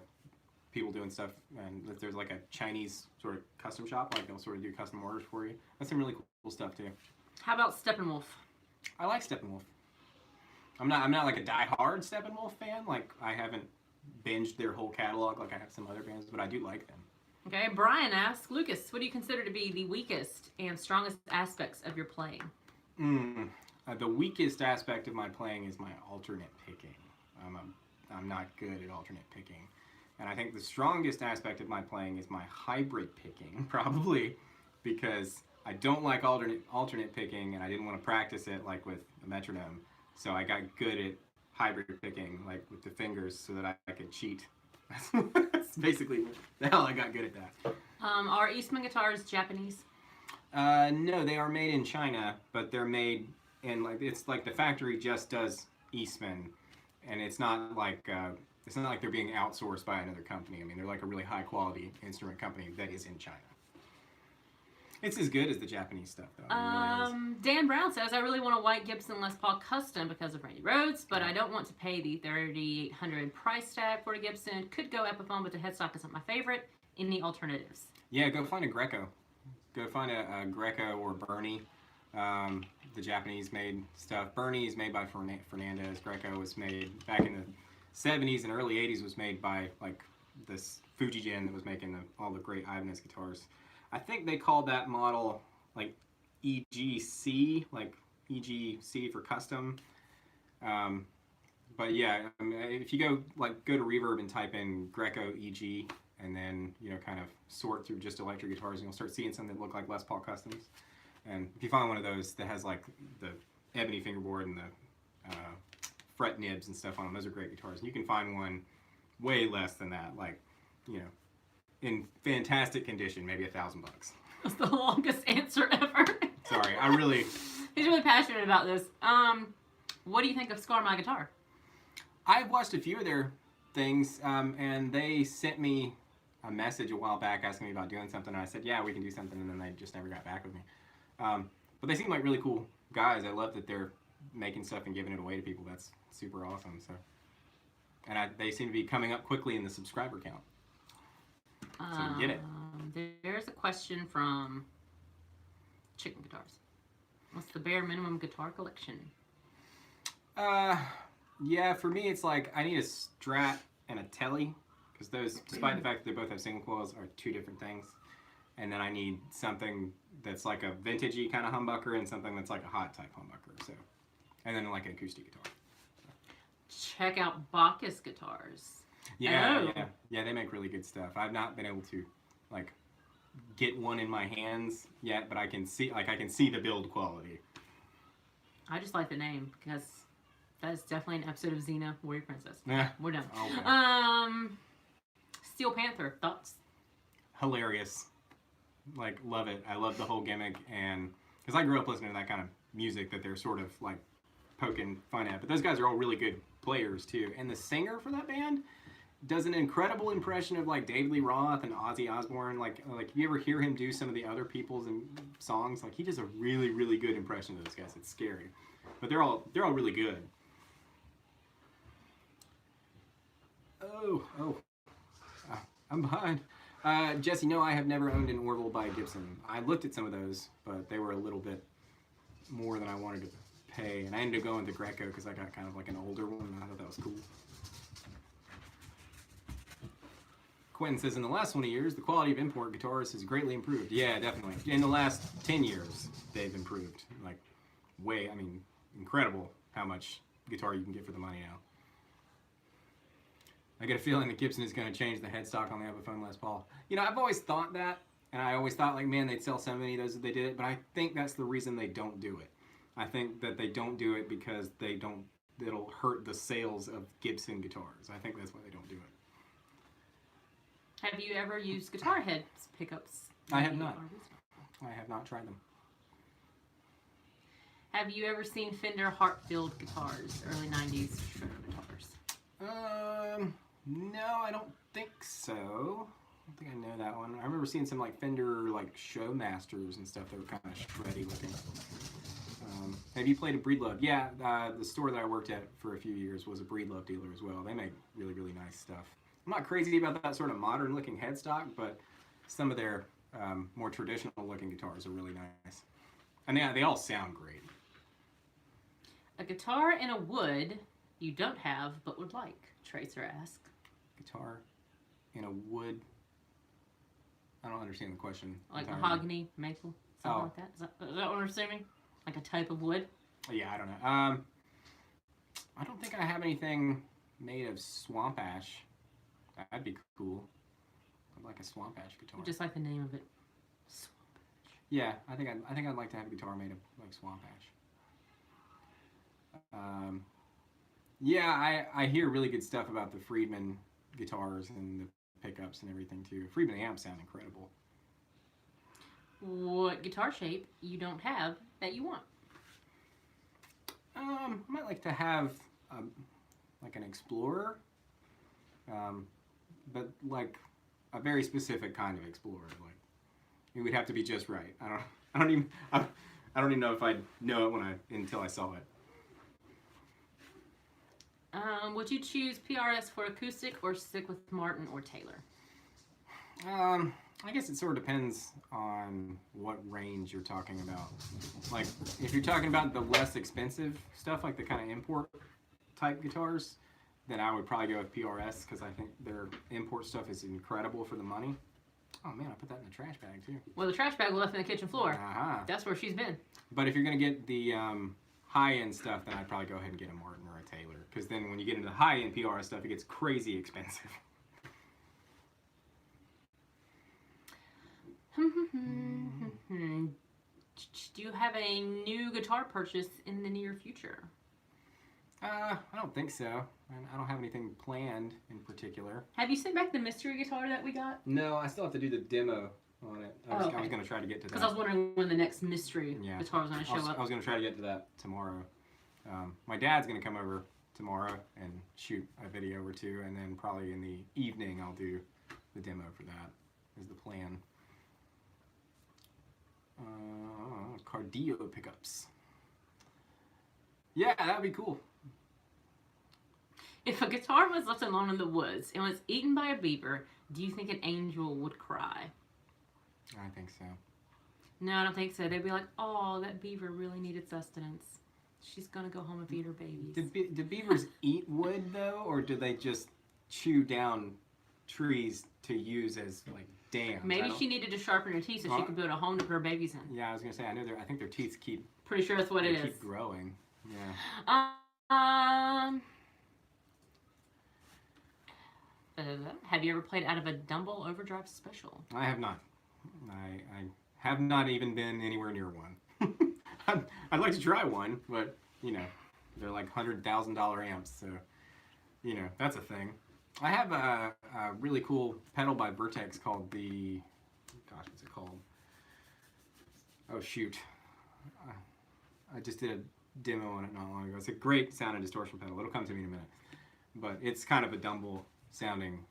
people doing stuff, and if there's like a Chinese sort of custom shop, like they'll sort of do custom orders for you. That's some really cool stuff too. How about Steppenwolf? I like Steppenwolf. I'm not like a die-hard Steppenwolf fan. Like, I haven't binged their whole catalog like I have some other bands, but I do like them. Okay, Brian asks, Lucas, what do you consider to be the weakest and strongest aspects of your playing? The weakest aspect of my playing is my alternate picking. I'm not good at alternate picking. And I think the strongest aspect of my playing is my hybrid picking, probably because I don't like alternate picking, and I didn't want to practice it like with a metronome. So I got good at hybrid picking, like with the fingers, so that I could cheat. That's basically how I got good at that. Are Eastman guitars Japanese? No, they are made in China, but they're made in it's like the factory just does Eastman, and it's not like they're being outsourced by another company. I mean, they're like a really high quality instrument company that is in China. It's as good as the Japanese stuff, though. It really is. Dan Brown says, I really want a white Gibson Les Paul custom because of Randy Rhoads, but I don't want to pay the $3,800 price tag for a Gibson. Could go Epiphone, but the headstock isn't my favorite. Any alternatives? Yeah, go find a Greco. Go find a Greco or Bernie. The Japanese-made stuff. Bernie is made by Fernandez. Greco was made back in the 70s and early 80s. Was made by like this Fujijin that was making all the great Ibanez guitars. I think they called that model like EGC, like EGC for custom. But yeah, I mean, if you go to Reverb and type in Greco EG, and then kind of sort through just electric guitars, and you'll start seeing some that look like Les Paul customs. And if you find one of those that has like the ebony fingerboard and the fret nibs and stuff on them, those are great guitars. And you can find one way less than that, like in fantastic condition, maybe $1,000. That's the longest answer ever. Sorry, He's really passionate about this. What do you think of Scar My Guitar? I've watched a few of their things, and they sent me a message a while back asking me about doing something, and I said, yeah, we can do something, and then they just never got back with me. But they seem like really cool guys. I love that they're making stuff and giving it away to people. That's super awesome. So, and they seem to be coming up quickly in the subscriber count. So get it. There's a question from Chicken Guitars. What's the bare minimum guitar collection? Yeah, for me it's like I need a Strat and a Tele, because those, despite the fact that they both have single coils, are two different things. And then I need something that's like a vintagey kind of humbucker and something that's like a hot type humbucker. So, and then like an acoustic guitar. Check out Bacchus Guitars. Yeah, they make really good stuff. I've not been able to like get one in my hands yet, but I can see the build quality. I just like the name because that is definitely an episode of Xena Warrior Princess. Yeah, we're done. Okay. Steel Panther, thoughts? Hilarious. Like, love it. I love the whole gimmick, and because I grew up listening to that kind of music that they're sort of like poking fun at. But those guys are all really good players too, and the singer for that band does an incredible impression of like David Lee Roth and Ozzy Osbourne. Like if you ever hear him do some of the other people's songs, like he does a really, really good impression of those guys. It's scary, but they're all really good. I'm behind. Jesse, no, I have never owned an Orville by Gibson. I looked at some of those, but they were a little bit more than I wanted to pay, and I ended up going with the Greco because I got kind of like an older one, and I thought that was cool. Quentin says, in the last 20 years, the quality of import guitars has greatly improved. Yeah, definitely. In the last 10 years, they've improved. Like, incredible how much guitar you can get for the money now. I get a feeling that Gibson is going to change the headstock on the Epiphone Les Paul. I've always thought that, and I always thought, like, man, they'd sell so many of those if they did it, but I think that's the reason they don't do it. I think that they don't do it because it'll hurt the sales of Gibson guitars. I think that's why they don't do it. Have you ever used guitar head pickups? I have not. I have not tried them. Have you ever seen Fender Hartfield guitars, early 90s Schroeder guitars? No, I don't think so. I don't think I know that one. I remember seeing some like Fender like Showmasters and stuff that were kind of shreddy looking. Have you played a Breedlove? Yeah, the store that I worked at for a few years was a Breedlove dealer as well. They make really, really nice stuff. I'm not crazy about that sort of modern looking headstock, but some of their more traditional looking guitars are really nice. And they all sound great. A guitar in a wood you don't have but would like, Tracer asked. Guitar in a wood. I don't understand the question. Like entirely. mahogany, maple, something like that. Is that what we're assuming? Like a type of wood? Yeah, I don't know. I don't think I have anything made of swamp ash. That'd be cool. I'd like a swamp ash guitar. Just like the name of it. Swamp ash. Yeah, I think I'd like to have a guitar made of like swamp ash. Yeah, I hear really good stuff about the Friedman guitars and the pickups and everything too. Friedman amps sound incredible. What guitar shape you don't have that you want? I might like to have like an Explorer, but like a very specific kind of Explorer. Like it would have to be just right. I don't even know if I'd know it until I saw it. Would you choose PRS for acoustic or stick with Martin or Taylor? I guess it sort of depends on what range you're talking about. Like, if you're talking about the less expensive stuff, like the kind of import type guitars, then I would probably go with PRS because I think their import stuff is incredible for the money. Oh man, I put that in the trash bag too. Well, the trash bag left in the kitchen floor. Uh-huh. That's where she's been. But if you're going to get the high-end stuff, then I'd probably go ahead and get a Martin or a Taylor. Because then when you get into the high-end PRS stuff, it gets crazy expensive. Do you have a new guitar purchase in the near future? I don't think so. I don't have anything planned in particular. Have you sent back the mystery guitar that we got? No, I still have to do the demo on it. I was going to try to get to that. Because I was wondering when the next mystery guitar was going to show up. I was going to try to get to that tomorrow. My dad's going to come over tomorrow and shoot a video or two, and then probably in the evening I'll do the demo for that, is the plan. Cardio pickups. Yeah, that'd be cool. If a guitar was left alone in the woods and was eaten by a beaver, do you think an angel would cry? I think so. No, I don't think so. They'd be like, oh, that beaver really needed sustenance. She's going to go home and feed her babies. Do beavers eat wood, though, or do they just chew down trees to use as, like, dams? Maybe she needed to sharpen her teeth so she could build a home to put her babies in. Yeah, I was going to say, I think their teeth keep... Pretty sure that's what it is. Keep growing. Yeah. Have you ever played out of a Dumble Overdrive Special? I have not. I have not even been anywhere near one. I'd like to try one, but, you know, they're like $100,000 amps, so, you know, that's a thing. I have a really cool pedal by Vertex called the, gosh, what's it called? Oh, shoot. I just did a demo on it not long ago. It's a great sound and distortion pedal. It'll come to me in a minute. But it's kind of a Dumble sounding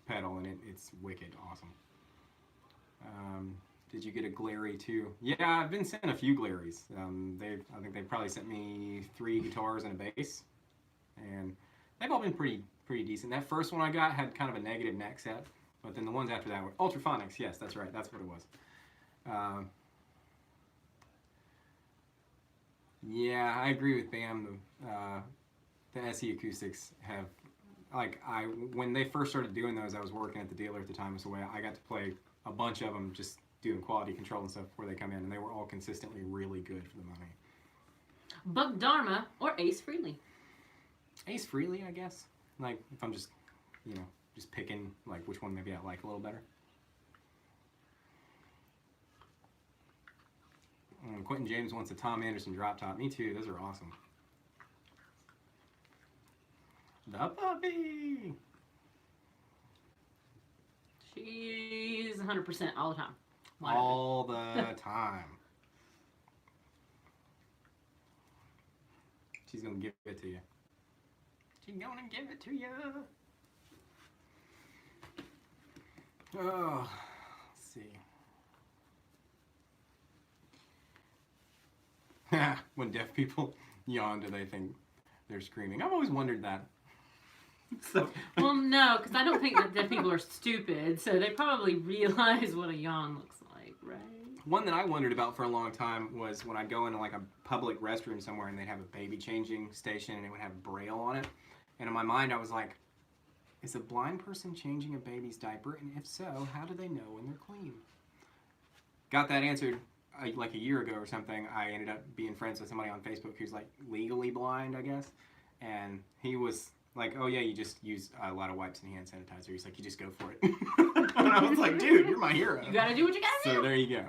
pedal, and it's wicked awesome. Did you get a Glary too? Yeah, I've been sent a few Glaries. I think they probably sent me 3 guitars and a bass, and they've all been pretty decent. That first one I got had kind of a negative neck set, but then the ones after that were Ultraphonics. Yes, that's right. That's what it was. Yeah, I agree with Bam. The SE acoustics have, like, when they first started doing those, I was working at the dealer at the time, so I got to play a bunch of them, just doing quality control and stuff before they come in, and they were all consistently really good for the money. Buck Dharma or Ace Frehley? Ace Frehley, I guess. Like, if I'm just, you know, just picking, like, which one maybe I like a little better. Quentin James wants a Tom Anderson drop top. Me too. Those are awesome. The puppy! She's 100% all the time. All the time. She's gonna give it to you. She's gonna give it to you. Oh, let's see. When deaf people yawn, do they think they're screaming? I've always wondered that. So. Well, no, because I don't think that deaf people are stupid, so they probably realize what a yawn looks like, right? One that I wondered about for a long time was when I'd go into like a public restroom somewhere and they'd have a baby changing station and it would have Braille on it. And in my mind I was like, is a blind person changing a baby's diaper? And if so, how do they know when they're clean? Got that answered like a year ago or something. I ended up being friends with somebody on Facebook who's like legally blind, I guess. And he was like, oh yeah, you just use a lot of wipes and hand sanitizer. He's like, you just go for it. And I was like, dude, you're my hero. You gotta do what you gotta do. So there you go.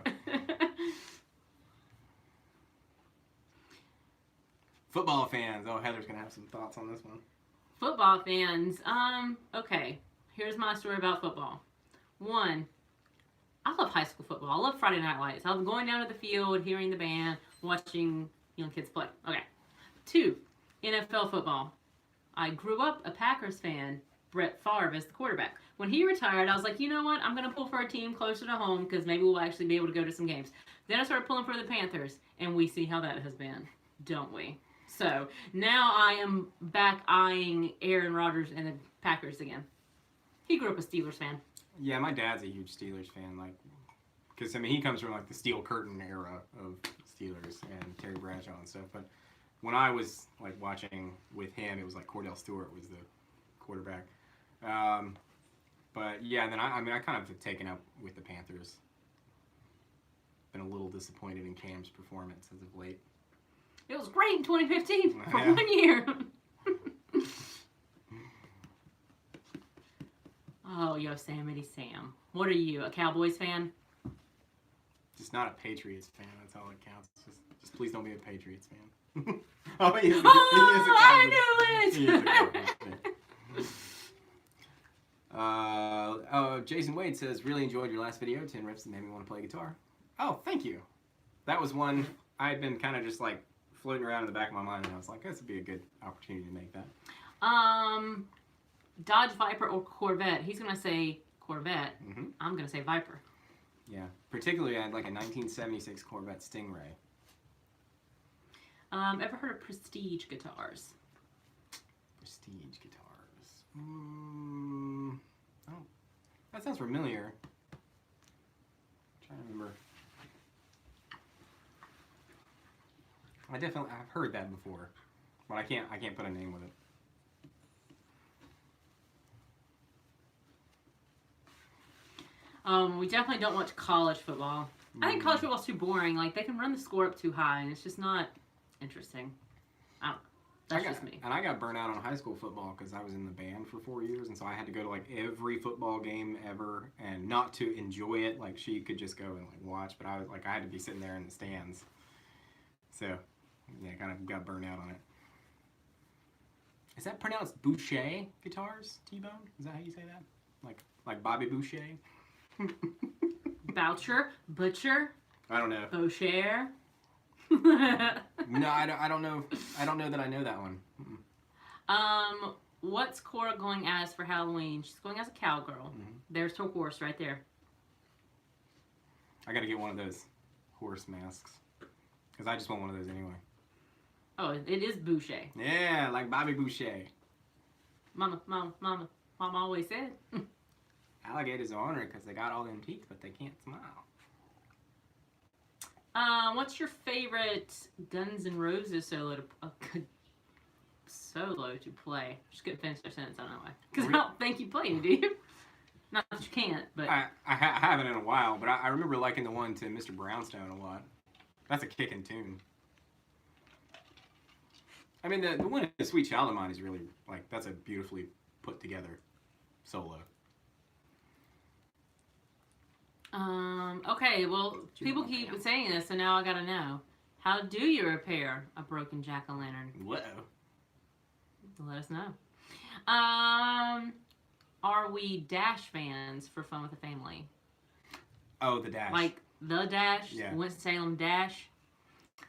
Football fans. Oh, Heather's gonna have some thoughts on this one. Football fans. Okay. Here's my story about football. One, I love high school football. I love Friday Night Lights. I love going down to the field, hearing the band, watching young kids play. Okay. Two, NFL football. I grew up a Packers fan. Brett Favre as the quarterback. When he retired, I was like, you know what? I'm going to pull for a team closer to home because maybe we'll actually be able to go to some games. Then I started pulling for the Panthers, and we see how that has been, don't we? So now I am back eyeing Aaron Rodgers and the Packers again. He grew up a Steelers fan. Yeah, my dad's a huge Steelers fan, like, because I mean he comes from like the Steel Curtain era of Steelers and Terry Bradshaw and stuff. But when I was like watching with him, it was like Cordell Stewart was the quarterback. But yeah, then I kind of have taken up with the Panthers. Been a little disappointed in Cam's performance as of late. It was great in 2015 for 1 year. Oh, Yosemite Sam. What are you, a Cowboys fan? Just not a Patriots fan. That's all that counts. Just please don't be a Patriots fan. Oh, he is a I knew it! He is a Cowboys fan. Jason Wade says, really enjoyed your last video. 10 riffs that made me want to play guitar. Oh, thank you. That was one I had been kind of just like floating around in the back of my mind, and I was like, this would be a good opportunity to make that. Dodge Viper or Corvette? He's gonna say Corvette. Mm-hmm. I'm gonna say Viper. Yeah, particularly I had like a 1976 Corvette Stingray. Ever heard of Prestige guitars? Prestige guitars. Oh, that sounds familiar. I'm trying to remember. I've heard that before, but I can't put a name with it. We definitely don't watch college football. I think college football's too boring. Like, they can run the score up too high, and it's just not interesting. That's just me. And I got burnt out on high school football because I was in the band for 4 years, and so I had to go to like every football game ever, and not to enjoy it. Like, she could just go and like watch, but I had to be sitting there in the stands. So, yeah, I kind of got burnt out on it. Is that pronounced Boucher guitars, T-Bone? Is that how you say that? Like Bobby Boucher? Boucher? Butcher? I don't know. Boucher? No, I don't know. I don't know that I know that one. Mm-mm. What's Cora going as for Halloween? She's going as a cowgirl. Mm-hmm. There's her horse right there. I gotta get one of those horse masks. Because I just want one of those anyway. Oh, it is Boucher. Yeah, like Bobby Boucher. Mama always said. Alligators are ornery because they got all them teeth, but they can't smile. What's your favorite Guns N' Roses solo to play? Just couldn't finish their sentence, I don't know why. Because I don't think you play it, do you? Not that you can't, but... I haven't in a while, but I remember liking the one to Mr. Brownstone a lot. That's a kicking tune. I mean, the one in Sweet Child of Mine is really, like, that's a beautifully put together solo. Okay, well, people keep saying this, so now I gotta know. How do you repair a broken jack-o'-lantern? Whoa. Let us know. Are we Dash fans for Fun with the Family? Oh, the Dash. Like the Dash? Yeah. Winston-Salem Dash?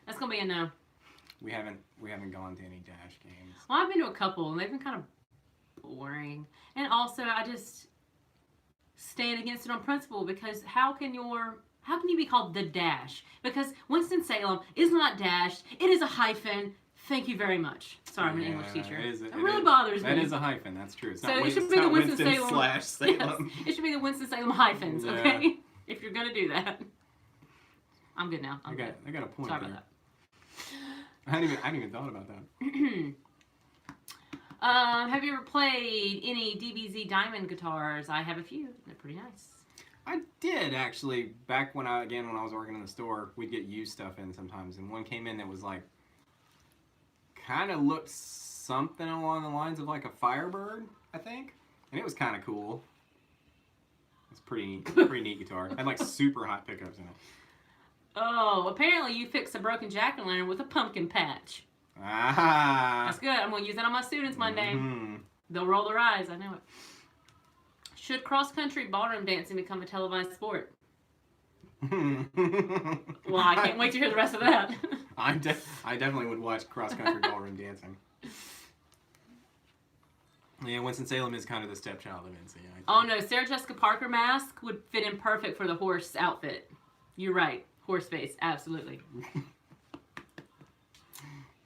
That's gonna be a no. We haven't gone to any Dash games. Well, I've been to a couple, and they've been kind of boring. And also, I just stand against it on principle, because how can you be called the Dash? Because Winston-Salem is not dashed. It is a hyphen. Thank you very much. Sorry, I'm an English teacher. It really bothers me. That is a hyphen. That's true. It's so not, it should be the Winston/Salem. Yes, it should be the Winston-Salem hyphens. Yeah. Okay, if you're gonna do that. I'm good now. I got a point. Sorry there. about that. I hadn't even thought about that. Have you ever played any DBZ Diamond guitars? I have a few. They're pretty nice. I did actually. Back when I was working in the store, we'd get used stuff in sometimes, and one came in that was like, kind of looked something along the lines of like a Firebird, I think, and it was kind of cool. It's pretty neat guitar. It had like super hot pickups in it. Oh, apparently you fixed a broken jack-o'-lantern with a pumpkin patch. Ah. That's good. I'm going to use that on my students Monday. Mm-hmm. They'll roll their eyes. I know it. Should cross-country ballroom dancing become a televised sport? Well, I can't wait to hear the rest of that. I definitely would watch cross-country ballroom dancing. Yeah, Winston-Salem is kind of the stepchild of NC. Oh no, Sarah Jessica Parker mask would fit in perfect for the horse outfit. You're right. Horse face, absolutely.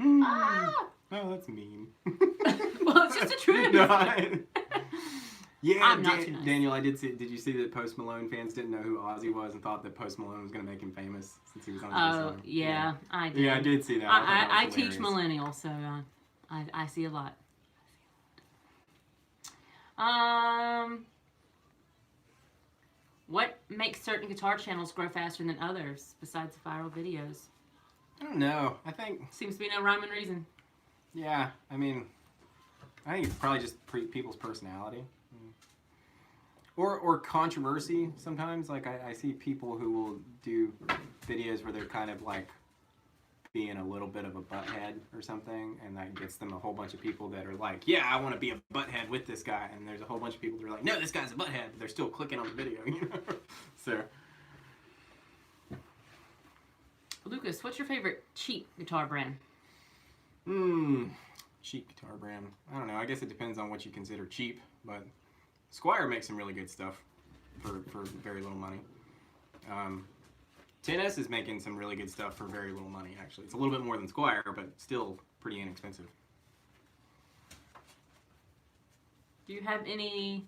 Ah! Oh, that's mean. Well, it's just a truth. No, yeah, I'm not too nice. Daniel, did you see that Post Malone fans didn't know who Ozzy was and thought that Post Malone was going to make him famous since he was on the song? Yeah, I did. Yeah, I did see that. I teach millennials, so I see a lot. What makes certain guitar channels grow faster than others, besides viral videos? I don't know. I think... Seems to be no rhyme and reason. Yeah, I mean... I think it's probably just people's personality. Or controversy sometimes. Like, I see people who will do videos where they're kind of like being a little bit of a butthead or something, and that gets them a whole bunch of people that are like, yeah, I want to be a butthead with this guy, and there's a whole bunch of people that are like, no, this guy's a butthead, but they're still clicking on the video, you know? So. Lucas, what's your favorite cheap guitar brand? Cheap guitar brand. I don't know, I guess it depends on what you consider cheap, but Squire makes some really good stuff for very little money. 10S is making some really good stuff for very little money, actually. It's a little bit more than Squire, but still pretty inexpensive. Do you have any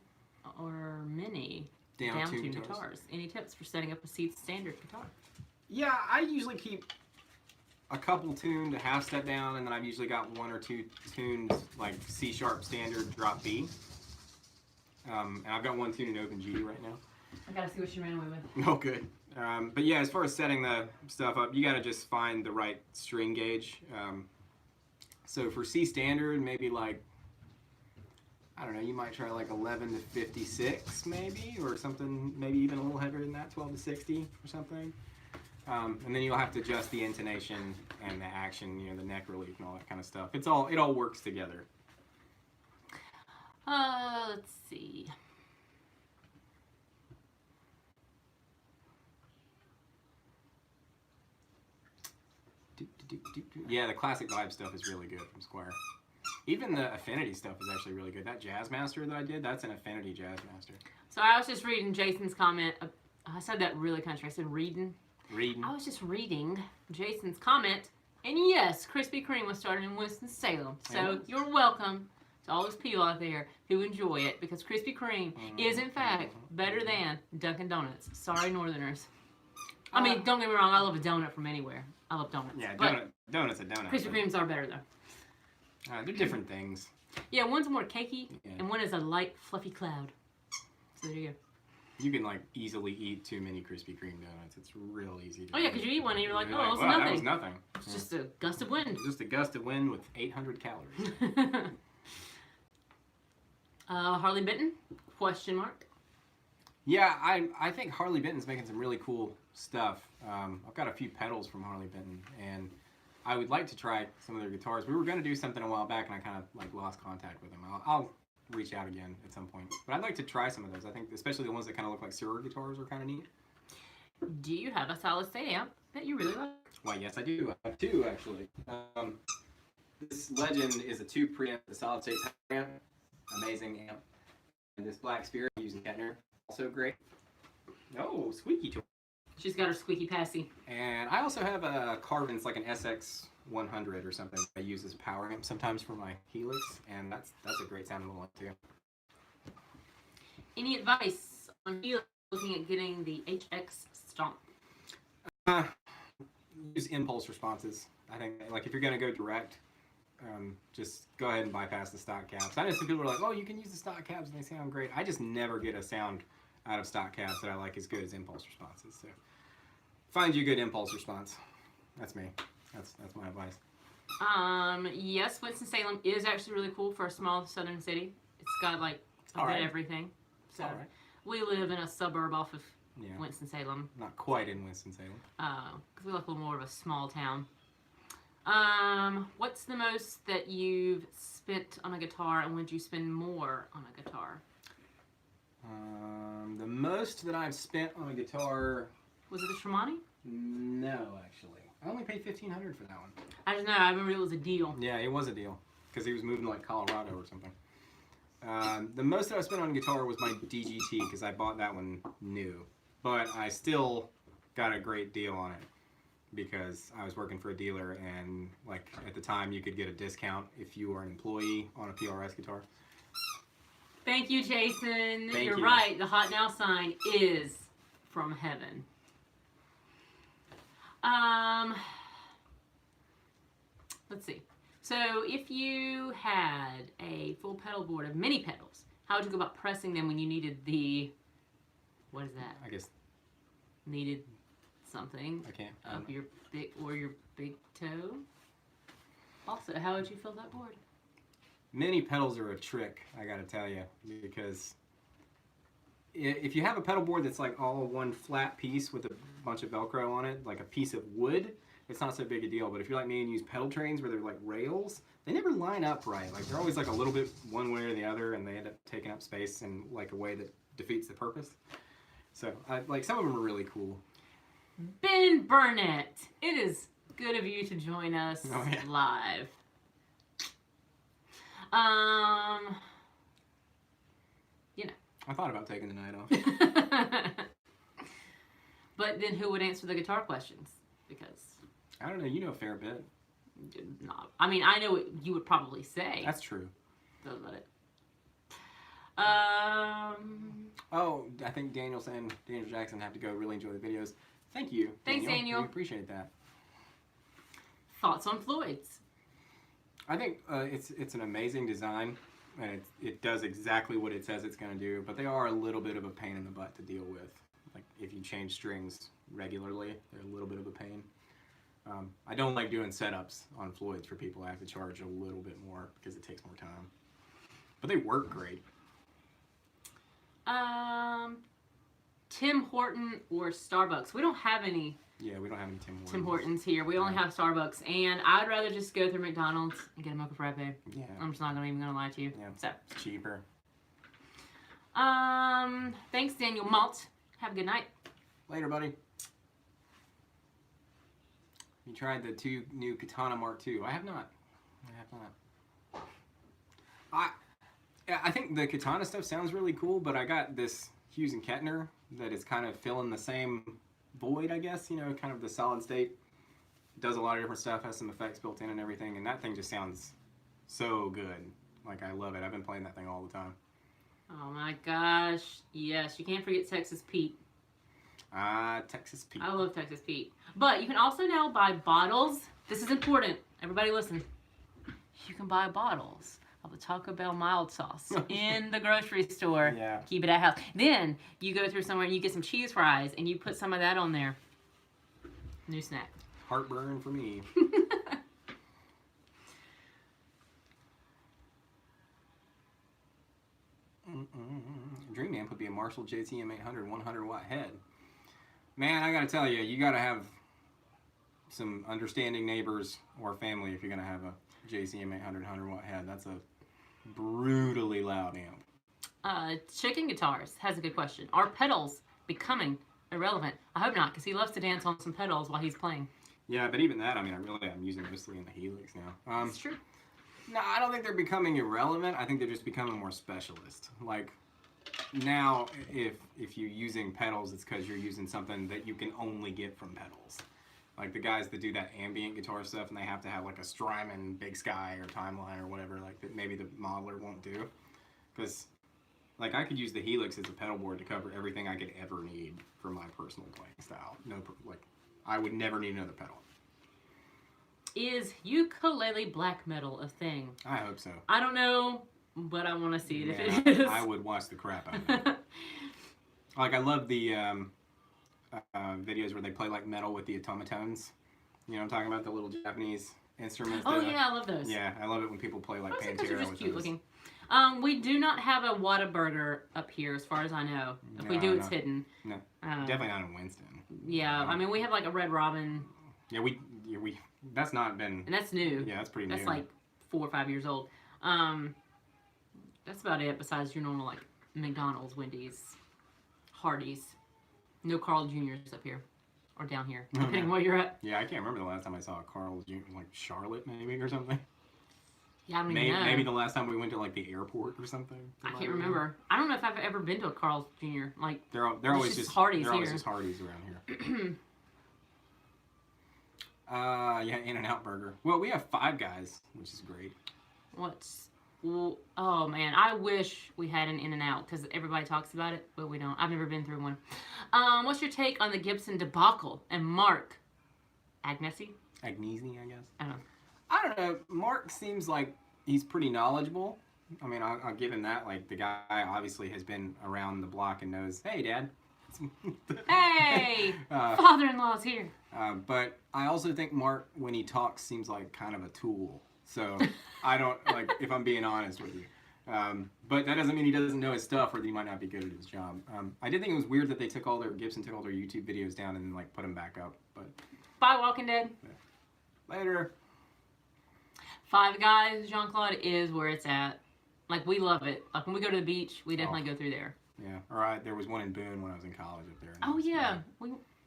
or many down-tuned guitars? Any tips for setting up a C standard guitar? Yeah, I usually keep a couple tuned, a half step down, and then I've usually got one or two tuned, like C sharp standard drop B. And I've got one tuned in open G right now. I gotta see what you ran away with. Oh, good. But yeah, as far as setting the stuff up, you gotta just find the right string gauge. So for C standard, maybe like, I don't know, you might try like 11 to 56 maybe, or something, maybe even a little heavier than that, 12 to 60 or something. And then you'll have to adjust the intonation and the action, you know, the neck relief and all that kind of stuff. It all works together. Let's see. Yeah, the classic vibe stuff is really good from Squire. Even the Affinity stuff is actually really good. That Jazzmaster that I did, that's an Affinity Jazzmaster. So I was just reading Jason's comment. I said that really country. I said reading. Reading. I was just reading Jason's comment. And yes, Krispy Kreme was started in Winston-Salem. So you're welcome to all those people out there who enjoy it, because Krispy Kreme is, in fact, better than Dunkin' Donuts. Sorry, Northerners. I mean, don't get me wrong, I love a donut from anywhere. I love donuts. Yeah, donut's a donut. Krispy Kremes are better, though. They're different things. Yeah, one's more cakey, and one is a light, fluffy cloud. So there you go. You can, like, easily eat too many Krispy Kreme donuts. It's real easy to do. Yeah, because you eat one and you're like, oh, it's nothing. That was nothing. It's just a gust of wind. Just a gust of wind with 800 calories. Harley Benton? Question mark. Yeah, I think Harley Benton's making some really cool stuff. I've got a few pedals from Harley Benton, and I would like to try some of their guitars. We were going to do something a while back, and I kind of like lost contact with them. I'll reach out again at some point. But I'd like to try some of those. I think especially the ones that kind of look like Surer guitars are kind of neat. Do you have a solid state amp that you really like? Why, yes, I do. I have two, actually. This Legend is a 2 preamp, the solid state power amp. Amazing amp. And this Black Spirit using Kettner, also great. Oh, squeaky toy. She's got her squeaky passy. And I also have a Carvin, it's like an SX 100 or something. I use as a power amp sometimes for my Helix, and that's a great sounding one too. Any advice on Helix looking at getting the HX Stomp? Use impulse responses. I think, like, if you're gonna go direct, just go ahead and bypass the stock cabs. I know some people are like, oh, you can use the stock cabs and they sound great. I just never get a sound out of stock cabs that I like as good as impulse responses. So find you a good impulse response. That's me. That's my advice. Yes, Winston-Salem is actually really cool for a small southern city. It's got like a bit of everything. So we live in a suburb off of Winston-Salem. Not quite in Winston-Salem. Because we like a little more of a small town. What's the most that you've spent on a guitar, and would you spend more on a guitar? The most that I've spent on a guitar... Was it the Tremonti? No, actually. I only paid $1,500 for that one. I don't know. I remember it was a deal. Yeah, it was a deal. Because he was moving to like Colorado or something. The most that I spent on a guitar was my DGT, because I bought that one new. But I still got a great deal on it. Because I was working for a dealer, and like at the time you could get a discount if you were an employee on a PRS guitar. Thank you, Jason. Thank You're you. right. The Hot Now sign is from heaven. Let's see. So if you had a full pedal board of mini pedals, how would you go about pressing them when you needed the, what is that? I guess. Needed something. I can't. Up your big toe. Also, how would you fill that board? Mini pedals are a trick, I gotta tell you, because if you have a pedal board that's like all one flat piece with a bunch of Velcro on it, like a piece of wood, it's not so big a deal. But if you're like me and use pedal trains where they're like rails, they never line up right. Like they're always like a little bit one way or the other, and they end up taking up space in like a way that defeats the purpose. So like some of them are really cool. Ben Burnett, it is good of you to join us live. You know. I thought about taking the night off. But then who would answer the guitar questions? Because I don't know, you know a fair bit. Not. I mean, I know what you would probably say. That's true. Doesn't let it. Oh, I think Daniel Jackson have to go. Really enjoy the videos. Thank you. Thanks, Daniel. We appreciate that. Thoughts on Floyd's? I think it's an amazing design, and it does exactly what it says it's going to do, but they are a little bit of a pain in the butt to deal with. Like, if you change strings regularly, they're a little bit of a pain. I don't like doing setups on Floyd's for people. I have to charge a little bit more because it takes more time. But they work great. Tim Horton or Starbucks? We don't have any. Yeah, we don't have any Tim Hortons here. We only have Starbucks, and I'd rather just go through McDonald's and get a mocha frappe. Yeah. I'm just not even gonna lie to you. Yeah. So It's cheaper. Thanks, Daniel Malt. Have a good night. Later, buddy. You tried the 2 new Katana Mark II. I have not. I think the Katana stuff sounds really cool, but I got this Hughes and Kettner that is kind of filling the same void, I guess. You know, kind of the solid state. Does a lot of different stuff, has some effects built in and everything, and that thing just sounds so good. Like, I love it. I've been playing that thing all the time. Oh my gosh. Yes, you can't forget Texas Pete. Texas Pete. I love Texas Pete. But you can also now buy bottles. This is important. Everybody listen. You can buy bottles of the Taco Bell mild sauce in the grocery store. Yeah. Keep it at house. Then you go through somewhere and you get some cheese fries and you put some of that on there. New snack. Heartburn for me. Dream amp would be a Marshall JTM 800 100 watt head. Man, I gotta tell you, you gotta have some understanding neighbors or family if you're gonna have a JCM 800 100 watt head. That's a brutally loud amp. Chicken Guitars has a good question. Are pedals becoming irrelevant? I hope not, because he loves to dance on some pedals while he's playing. Yeah, but even that, I mean, I'm using mostly in the Helix now. It's true. No, I don't think they're becoming irrelevant. I think they're just becoming more specialist. Like now, if you're using pedals, it's because you're using something that you can only get from pedals. Like the guys that do that ambient guitar stuff, and they have to have like a Strymon, Big Sky, or Timeline or whatever, like that maybe the modeler won't do. Because like I could use the Helix as a pedal board to cover everything I could ever need for my personal playing style. Like I would never need another pedal. Is ukulele black metal a thing? I hope so. I don't know, but I want to see it Man, if it is. I would watch the crap out of it. Like I love the videos where they play like metal with the automatones. You know what I'm talking about? The little Japanese instruments. Oh yeah, I love those. Yeah, I love it when people play like Pantera. Those are just cute those. looking. We do not have a Whataburger up here, as far as I know. If we do, it's hidden. No, definitely not in Winston. Yeah, I mean we have like a Red Robin. Yeah, we. That's not been. And that's new. Yeah, that's pretty new. That's like 4 or 5 years old. That's about it. Besides your normal like McDonald's, Wendy's, Hardee's. No Carl Jr.'s up here or down here, depending where you're at. Yeah, I can't remember the last time I saw a Carl's Jr. like Charlotte maybe or something. Yeah, I don't even know. Maybe the last time we went to like the airport or something. I can't remember. I don't know if I've ever been to a Carl's Jr. Like they're always just Hardee's They're always here. just Hardee's around here. Yeah, In-N-Out Burger. Well, we have Five Guys, which is great. Well, oh man, I wish we had an In-N-Out because everybody talks about it, but we don't. I've never been through one. What's your take on the Gibson debacle and Mark Agnesi, I guess. I don't know. I don't know. Mark seems like he's pretty knowledgeable. I mean, I'll give him that. Like, the guy obviously has been around the block and knows, hey, Dad. Hey! Father-in-law's here. But I also think Mark, when he talks, seems like kind of a tool. So, I don't, like, if I'm being honest with you. But that doesn't mean he doesn't know his stuff or that he might not be good at his job. I did think it was weird that Gibson took all their YouTube videos down and then, like, put them back up. But Bye, Walking Dead. Later. Five Guys, Jean-Claude, is where it's at. Like, we love it. Like, when we go to the beach, we definitely go through there. Yeah. All right. There was one in Boone when I was in college up there. Oh, yeah.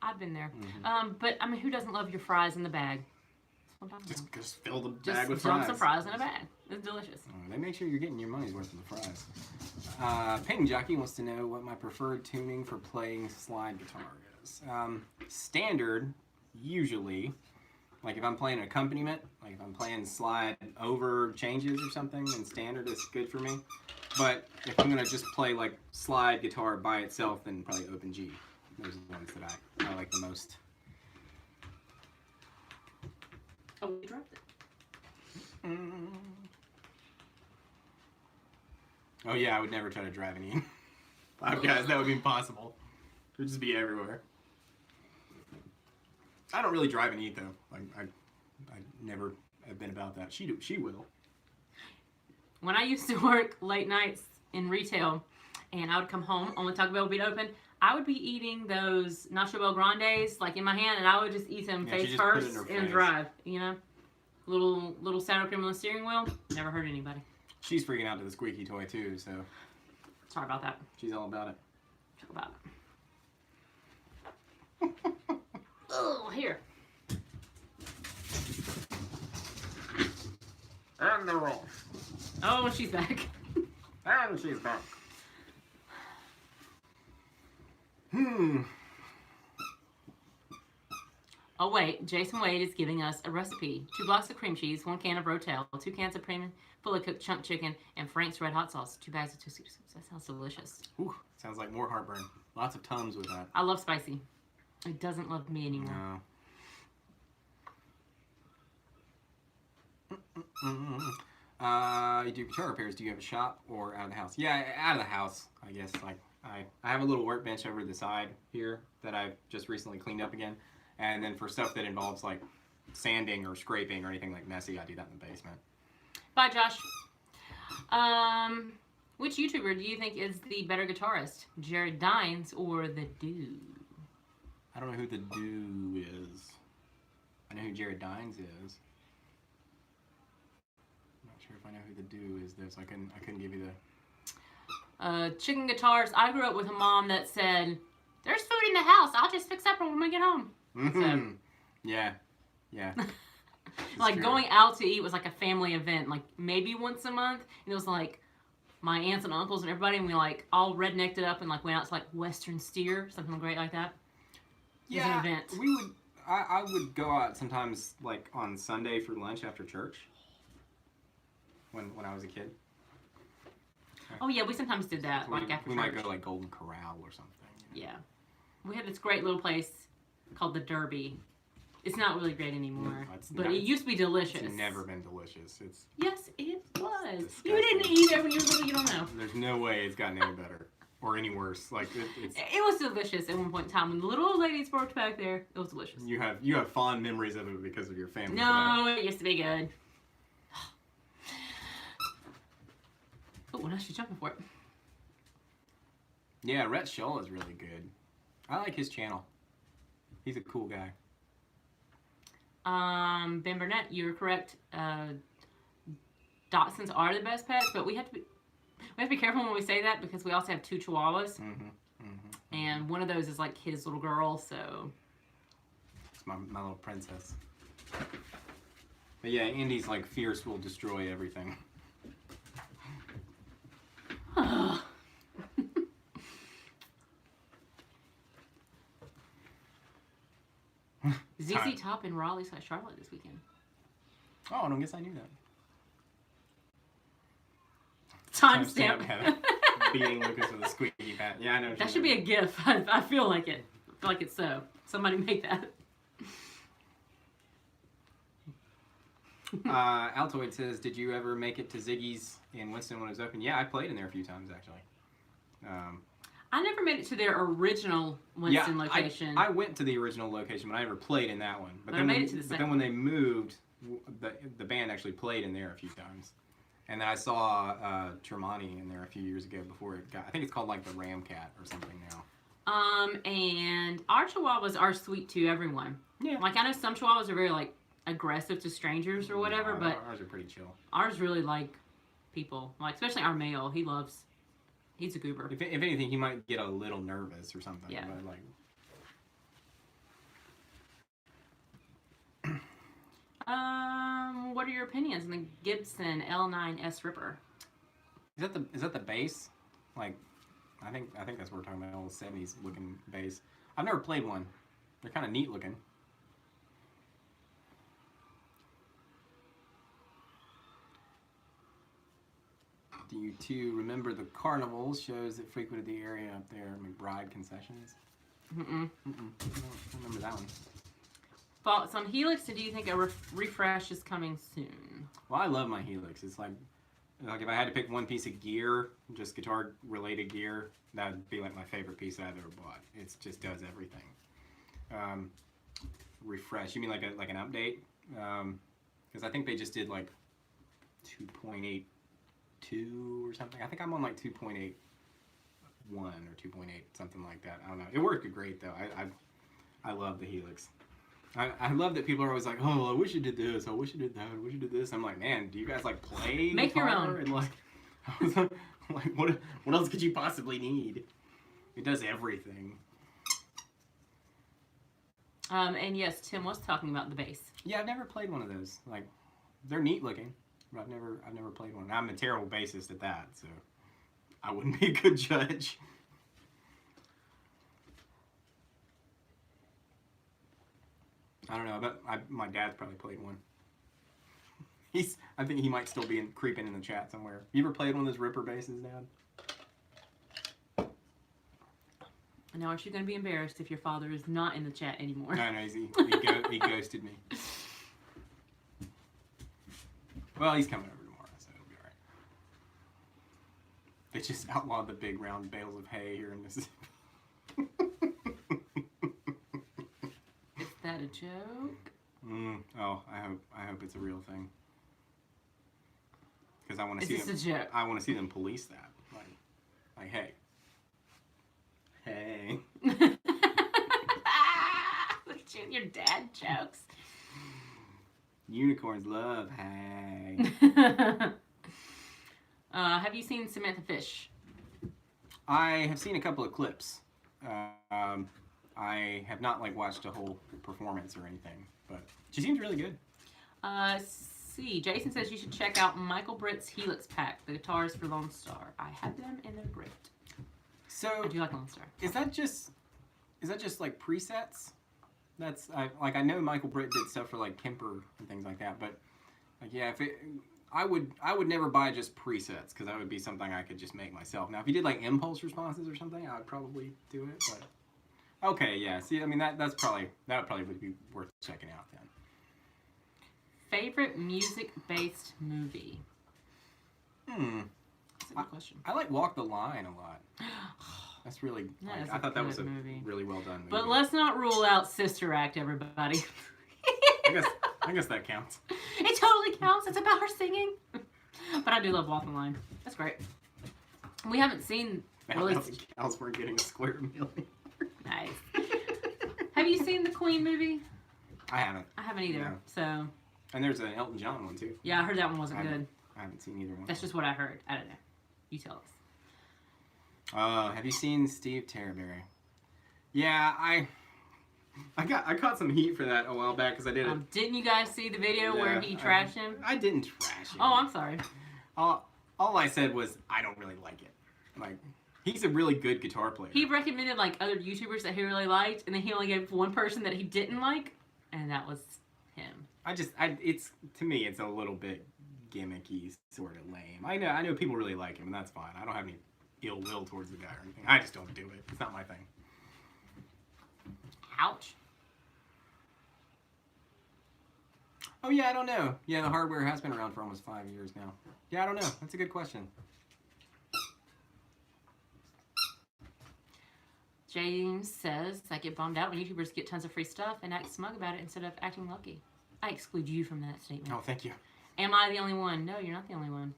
I've been there. Mm-hmm. But, I mean, who doesn't love your fries in the bag? That's what I'm talking about. Just fill the bag with Just dump fries. some fries in a bag. It's delicious. They make sure you're getting your money's worth of the fries. Painting Jockey wants to know what my preferred tuning for playing slide guitar is. Standard, usually. Like if I'm playing an accompaniment, like if I'm playing slide over changes or something, then standard is good for me. But if I'm gonna just play like slide guitar by itself, then probably open G. Those are the ones that I like the most. Oh, we dropped it. Oh yeah, I would never try to drive an E. Five Guys, that would be impossible. It would just be everywhere. I don't really drive an E though. Like I never have been about that. She will. When I used to work late nights in retail, and I would come home, only Taco Bell would be open, I would be eating those Nacho Bel Grandes like in my hand, and I would just eat them face first and drive. You know, little sour cream on the steering wheel. Never hurt anybody. She's freaking out to the squeaky toy too, so Sorry about that. she's all about it. Talk about it. Oh, here. And they're off. Oh, she's back. And she's back. Oh wait, Jason Wade is giving us a recipe. 2 blocks of cream cheese, 1 can of Rotel, 2 cans of premium fully cooked chunk chicken, and Frank's red hot sauce. 2 bags of toasted soups. That sounds delicious. Ooh, sounds like more heartburn. Lots of Tums with that. I love spicy. It doesn't love me anymore. No. You do guitar repairs. Do you have a shop or out of the house? Yeah, out of the house, I guess. Like I have a little workbench over the side here that I've just recently cleaned up again. And then for stuff that involves like sanding or scraping or anything like messy, I do that in the basement. Bye, Josh. Which YouTuber do you think is the better guitarist? Jared Dines or The Dude? I don't know who The Do is. I know who Jared Dines is. I'm not sure if I know who The Do is, though, so I couldn't give you the... Chicken guitars. I grew up with a mom that said, "There's food in the house. I'll just fix supper when we get home." Mm-hmm. So, yeah. Yeah. Like going out to eat was like a family event, like maybe once a month, and it was like my aunts and uncles and everybody, and we like all rednecked it up and like went out to like Western Steer, something great like that. It was an event. We would. I would go out sometimes, like on Sunday for lunch after church. When I was a kid. Oh yeah, we sometimes did that, like after we church. might go like Golden Corral or something. Yeah, we had this great little place called the Derby. It's not really great anymore, but it used to be delicious. It's never been delicious. Yes, it was. Disgusting. You didn't eat it when you were little. You don't know. There's no way it's gotten any better or any worse. Like it's. It was delicious at one point in time when the little old ladies worked back there. It was delicious. You have fond memories of it because of your family. No, it used to be good. Oh, what else are you jumping for? Yeah, Rhett Shull is really good. I like his channel. He's a cool guy. Ben Burnett, you were correct. Dachshunds are the best pets, but we have to be careful when we say that because we also have 2 Chihuahuas, and one of those is like his little girl. So it's my little princess. But yeah, Indy's like fierce, will destroy everything. ZZ Top in Raleigh / Charlotte this weekend. Oh, I don't guess I knew that. Timestamp. Beating Lucas with a squeaky bat. Yeah, I know. That should be a GIF. I feel like it. I feel like it's so. Somebody make that. Altoid says, "Did you ever make it to Ziggy's in Winston when it was open?" Yeah, I played in there a few times actually. I never made it to their original Winston location. I went to the original location, but I never played in that one. But I made it to the But second then when they moved, the band actually played in there a few times. And then I saw Tremonti in there a few years ago before it got. I think it's called like the Ramcat or something now. And our Chihuahuas are sweet to everyone. Yeah. Like I know some Chihuahuas are very like aggressive to strangers or whatever, No, but ours are pretty chill. Ours really like people. Like especially our male, he's a goober. If anything, he might get a little nervous or something. Yeah. But like. What are your opinions on the Gibson L9S Ripper? Is that the bass? Like, I think that's what we're talking about. Old 70s looking bass. I've never played one. They're kind of neat looking. Do you two remember the carnival shows that frequented the area up there, McBride Concessions? I don't remember that one. Thoughts on Helix, and do you think a refresh is coming soon? Well, I love my Helix. It's like if I had to pick one piece of gear, just guitar-related gear, that would be like my favorite piece I've ever bought. It just does everything. Refresh, you mean like an update? Because I think they just did like 2.82 or something. I think I'm on like 2.81 or 2.8, something like that. I don't know. It worked great though. I love the Helix. I love that people are always like, oh, I wish you did this. I wish you did that. I wish you did this. I'm like, man, do you guys like play? Make your own. And like, I was like, what else could you possibly need? It does everything. And yes, Tim was talking about the bass. Yeah, I've never played one of those. Like, they're neat looking, but I've never played one. I'm a terrible bassist at that, so I wouldn't be a good judge. I don't know, but my dad's probably played one. I think he might still be creeping in the chat somewhere. You ever played one of those Ripper basses, Dad? Now, aren't you going to be embarrassed if your father is not in the chat anymore? No, he ghosted me. Well, he's coming over tomorrow, so it'll be alright. They just outlawed the big round bales of hay here in Mississippi. Is that a joke? Oh, I hope it's a real thing. Because I want to see them. Is this a joke? I want to see them police that. Like, hey. Look at you and your dad jokes. Unicorns love hay. Have you seen Samantha Fish? I have seen a couple of clips. I have not like watched a whole performance or anything, but she seems really good. See, Jason says you should check out Michael Britt's Helix Pack, the guitars for Lone Star. I have them and they're great. So I do like Lone Star. Is that just like presets? I know Michael Britt did stuff for like Kemper and things like that, but like yeah, I would never buy just presets because that would be something I could just make myself. Now if you did like impulse responses or something, I would probably do it. But okay, yeah. See, I mean that would probably be worth checking out then. Favorite music-based movie? That's a good question. I like Walk the Line a lot. That's really. I thought that was a movie. Really well done movie. But let's not rule out Sister Act, everybody. I guess that counts. It totally counts. It's about her singing. But I do love Walk the Line. That's great. We haven't seen. Really... Cows weren't getting a square million. Nice. Have you seen the Queen movie? I haven't. I haven't either. No. So. And there's an Elton John one too. Yeah, I heard that one wasn't good. I haven't seen either one. That's just what I heard. I don't know. You tell us. Have you seen Steve Terryberry? Yeah, I caught some heat for that a while back because I did it. Didn't you guys see the video where he trashed him? I didn't trash him. Oh, I'm sorry. All I said was I don't really like it. Like he's a really good guitar player. He recommended like other YouTubers that he really liked, and then he only gave one person that he didn't like, and that was him. It's to me it's a little bit gimmicky, sort of lame. I know people really like him, and that's fine. I don't have any ill will towards the guy or anything. I just don't do it. It's not my thing. Ouch. Oh yeah, I don't know. Yeah, the hardware has been around for almost 5 years now. Yeah, I don't know. That's a good question. James says, I get bummed out when YouTubers get tons of free stuff and act smug about it instead of acting lucky. I exclude you from that statement. Oh, thank you. Am I the only one? No, you're not the only one.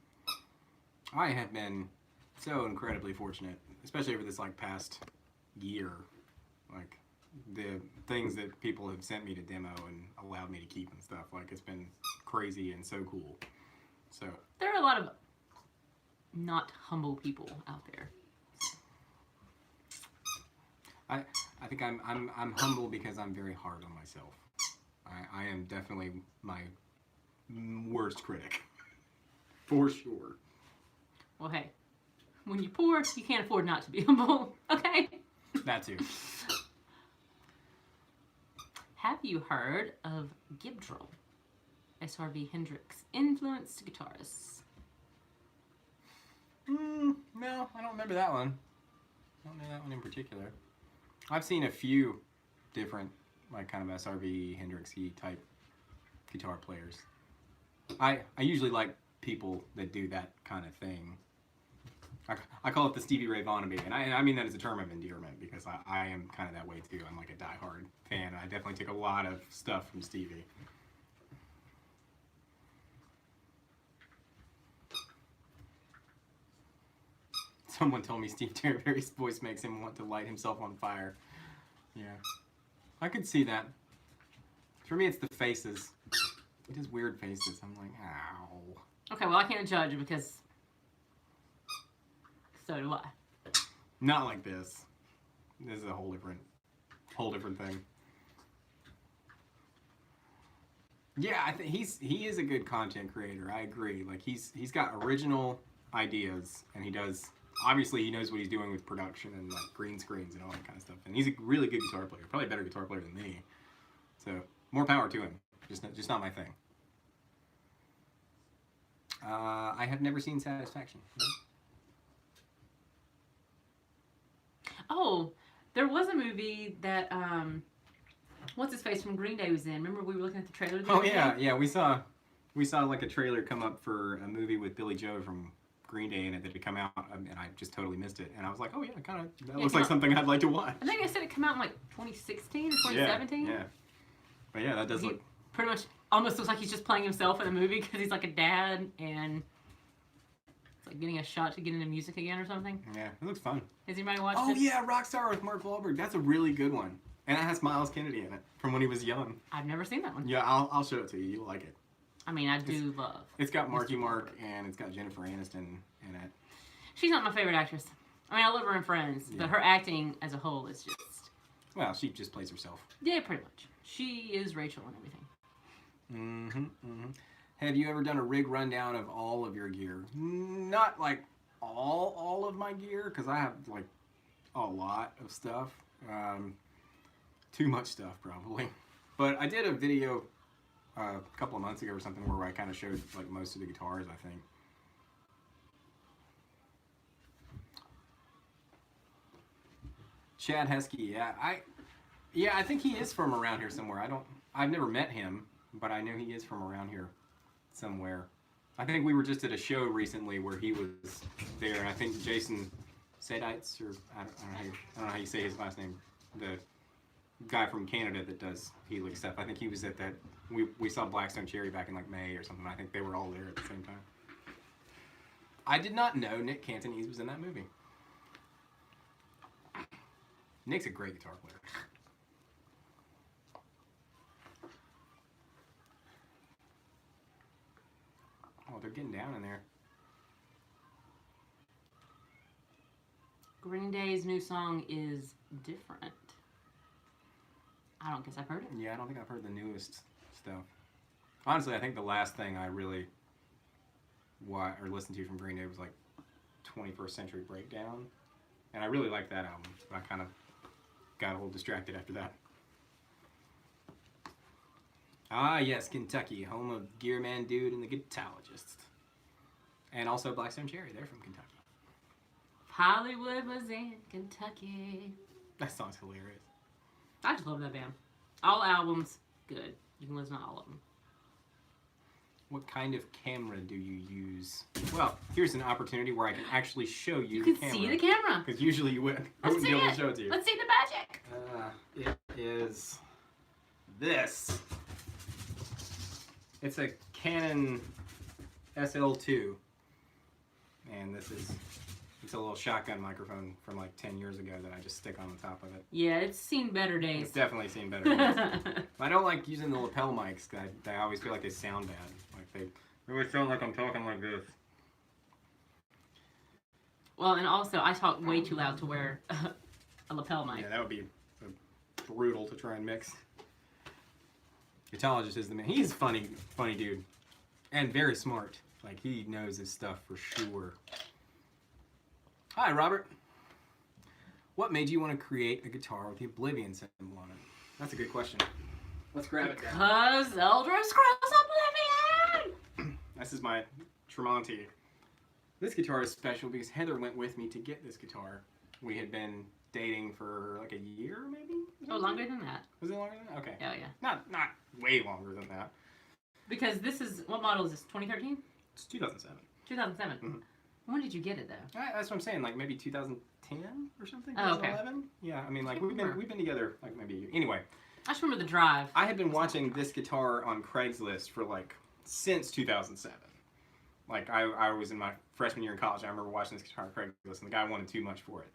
I have been so incredibly fortunate, especially over this like past year. Like the things that people have sent me to demo and allowed me to keep and stuff. Like it's been crazy and so cool. So there are a lot of not humble people out there. I think I'm humble because I'm very hard on myself. I am definitely my worst critic, for sure. Well, hey, when you're poor, you can't afford not to be humble, okay? That too. Have you heard of Gibdrol, SRV Hendrix influenced guitarist? No, I don't remember that one. I don't know that one in particular. I've seen a few different, like, kind of SRV, Hendrix-y type guitar players. I usually like people that do that kind of thing. I call it the Stevie Ray Vaughan-a-bee, and I mean that as a term of endearment because I am kind of that way too. I'm like a diehard fan. I definitely take a lot of stuff from Stevie. Someone told me Steve Terryberry's voice makes him want to light himself on fire. Yeah. I could see that. For me, it's the faces. He does weird faces. I'm like, ow. Okay, well, I can't judge because so do I. Not like this. This is a whole different thing. Yeah, I think he is a good content creator. I agree. Like he's got original ideas, and he does. Obviously, he knows what he's doing with production and like green screens and all that kind of stuff. And he's a really good guitar player. Probably a better guitar player than me. So more power to him. Just not my thing. I have never seen Satisfaction. Oh, there was a movie that what's his face from Green Day was in. Remember we were looking at the trailer? Oh yeah. We saw like a trailer come up for a movie with Billy Joe from Green Day in it that had come out, and I just totally missed it. And I was like, oh yeah, that looks like something I'd like to watch. I think I said it came out in like 2016 or 2017. Yeah. But yeah, that does look pretty much almost looks like he's just playing himself in the movie because he's like a dad and it's like getting a shot to get into music again or something. Yeah, it looks fun. Has anybody watched it? Oh yeah, Rockstar with Mark Wahlberg. That's a really good one. And it has Miles Kennedy in it from when he was young. I've never seen that one. Yeah, I'll show it to you. You'll like it. I mean, I do love. It's got Marky Mark and it's got Jennifer Aniston in it. She's not my favorite actress. I mean, I love her in Friends, but her acting as a whole is just. Well, she just plays herself. Yeah, pretty much. She is Rachel and everything. Have you ever done a rig rundown of all of your gear? Not like all of my gear, because I have like a lot of stuff. Too much stuff, probably. But I did a video a couple of months ago or something where I kind of showed like most of the guitars, I think. Chad Heskey, I think he is from around here somewhere. I've never met him, but I know he is from around here somewhere. I think we were just at a show recently where he was there, and I think Jason Sedites, or I don't know how you say his last name, the guy from Canada that does Helix stuff. I think he was at that. We saw Blackstone Cherry back in like May or something. I think they were all there at the same time. I did not know Nick Cantonese was in that movie. Nick's a great guitar player. Oh, they're getting down in there. Green Day's new song is different. I don't guess I've heard it. Yeah, I don't think I've heard the newest stuff. Honestly, I think the last thing I really listened to from Green Day was like 21st Century Breakdown. And I really liked that album. I kind of got a little distracted after that. Ah, yes, Kentucky, home of Gearman Dude and the Guitarologist. And also Blackstone Cherry, they're from Kentucky. Hollywood was in Kentucky. That song's hilarious. I just love that band. All albums, good. You can listen to all of them. What kind of camera do you use? Well, here's an opportunity where I can actually show you, the the camera. You can see the camera. Because usually you wouldn't be able to show it to you. Let's see the magic. It is this. It's a Canon SL2. And it's a little shotgun microphone from like 10 years ago that I just stick on the top of it. Yeah, it's seen better days. It's definitely seen better days. I don't like using the lapel mics. I always feel like they sound bad. Like they always sound like I'm talking like this. Well, and also I talk way too loud to wear a lapel mic. Yeah, that would be brutal to try and mix. Guitarologist is the man. He's a funny dude. And very smart. Like, he knows his stuff for sure. Hi, Robert. What made you want to create a guitar with the Oblivion symbol on it? That's a good question. Let's grab it down. Because Elder Scrolls Oblivion! This is my Tremonti. This guitar is special because Heather went with me to get this guitar. We had been dating for like a year, maybe? Oh, longer than that. Was it longer than that? Okay. Oh, yeah. Not way longer than that. Because this is, what model is this, 2013? It's 2007. 2007. Mm-hmm. When did you get it, though? That's what I'm saying, like maybe 2010 or something? Oh, okay. 2011? Yeah, I mean, like we've been together like maybe a year. Anyway. I just remember the drive. I had been watching this guitar on Craigslist for like since 2007. Like I was in my freshman year in college. I remember watching this guitar on Craigslist, and the guy wanted too much for it.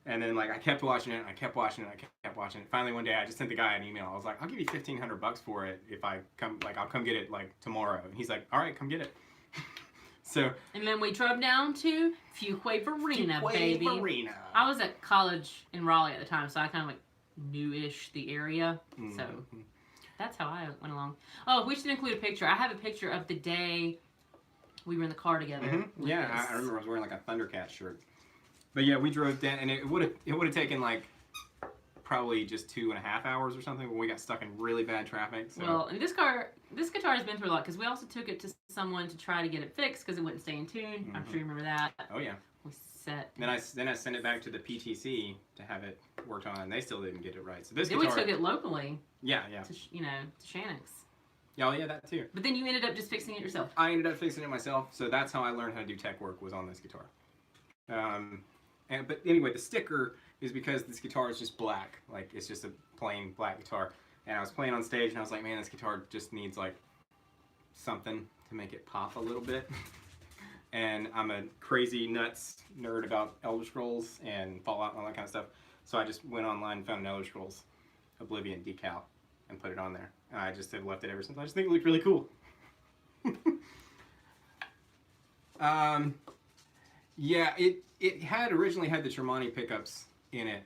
And then like I kept watching it, I kept watching it. Finally one day I just sent the guy an email. I was like, I'll give you $1,500 for it if I come. Like I'll come get it like tomorrow. And he's like, all right, come get it. So. And then we drove down to Fuquay Varina, baby. Varina. I was at college in Raleigh at the time, so I kind of like knew-ish the area. Mm-hmm. So that's how I went along. Oh, we should include a picture. I have a picture of the day we were in the car together. Mm-hmm. Yeah, I remember I was wearing like a Thundercat shirt. But yeah, we drove down, and it would have taken like probably just 2.5 hours or something when we got stuck in really bad traffic. So. Well, and this guitar has been through a lot because we also took it to someone to try to get it fixed because it wouldn't stay in tune. Mm-hmm. I'm sure you remember that. Oh yeah. We set. Then I sent it back to the PTC to have it worked on, and they still didn't get it right. So this then guitar. We took it locally. Yeah. To Shannock's. Oh yeah, that too. But then you ended up just fixing it yourself. I ended up fixing it myself, so that's how I learned how to do tech work, was on this guitar. But anyway, the sticker is because this guitar is just black. Like, it's just a plain black guitar. And I was playing on stage, and I was like, man, this guitar just needs, like, something to make it pop a little bit. And I'm a crazy nuts nerd about Elder Scrolls and Fallout and all that kind of stuff. So I just went online and found an Elder Scrolls Oblivion decal and put it on there. And I just have left it ever since. I just think it looked really cool. Yeah, it had originally had the Tremonti pickups in it,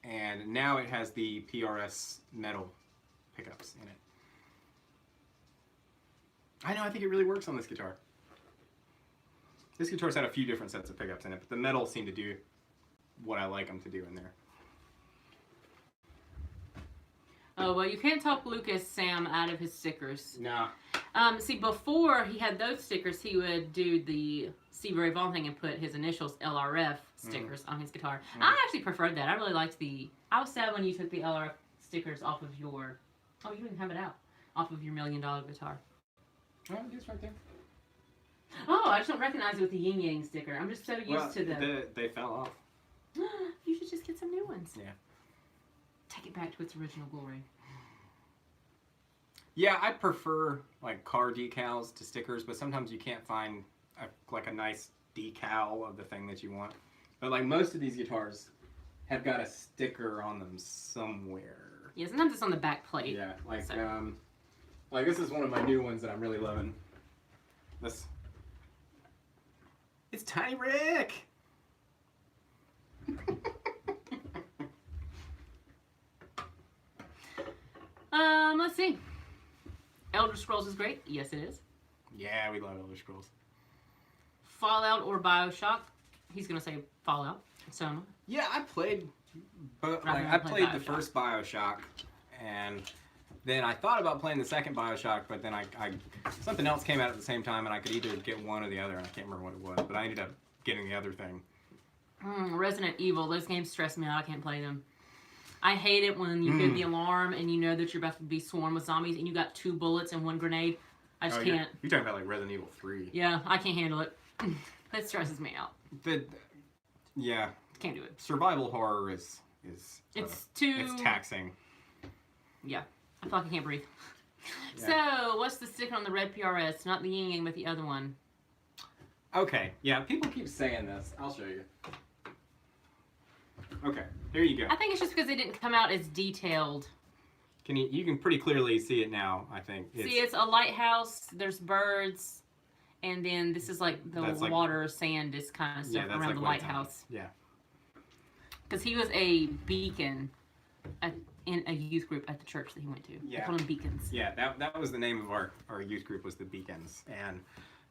and now it has the PRS metal pickups in it. I know, I think it really works on this guitar. This guitar's had a few different sets of pickups in it, but the metal seem to do what I like them to do in there. Oh, well, you can't talk Lucas Sam out of his stickers. Nah. See, before he had those stickers, he would do the Stevie Ray Vaughan thing and put his initials LRF stickers on his guitar. I actually preferred that. I really liked the... I was sad when you took the LRF stickers off of your... Oh, you didn't have it out. Off of your $1 Million guitar. Oh, it's right there. Oh, I just don't recognize it with the Yin Yang sticker. I'm just so used to the... They fell off. You should just get some new ones. Yeah. Take it back to its original glory. Yeah, I prefer like car decals to stickers, but sometimes you can't find like a nice decal of the thing that you want. But like most of these guitars have got a sticker on them somewhere. Yeah, sometimes it's on the back plate. Yeah, like So. like this is one of my new ones that I'm really loving. This. It's Tiny Rick. Let's see. Elder Scrolls is great. Yes, it is. Yeah, we love Elder Scrolls. Fallout or Bioshock. He's gonna say Fallout. So. Yeah, I played, but I've like never I played played the Bioshock. first Bioshock, and then I thought about playing the second Bioshock, but then I something else came out at the same time, and I could either get one or the other, and I can't remember what it was, but I ended up getting the other thing. Resident Evil. Those games stress me out. I can't play them. I hate it when you hear the alarm and you know that you're about to be swarmed with zombies and you got 2 bullets and 1 grenade. I just can't. You're talking about like Resident Evil 3. Yeah, I can't handle it. That stresses me out. Yeah. Can't do it. Survival horror is It's too... it's taxing. Yeah. I feel like I can't breathe. Yeah. So, what's the sticker on the red PRS? Not the yin yang, but the other one. Okay, yeah, people keep saying this. I'll show you. Okay, here you go. I think it's just because they didn't come out as detailed. You can pretty clearly see it now, I think. See, it's a lighthouse, there's birds, and then this is like the water, sand, this kind of stuff around like the what it's on. lighthouse. Yeah. Because he was a beacon in a youth group at the church that he went to. Yeah. They called them beacons. Yeah, that was the name of our youth group, was the Beacons. And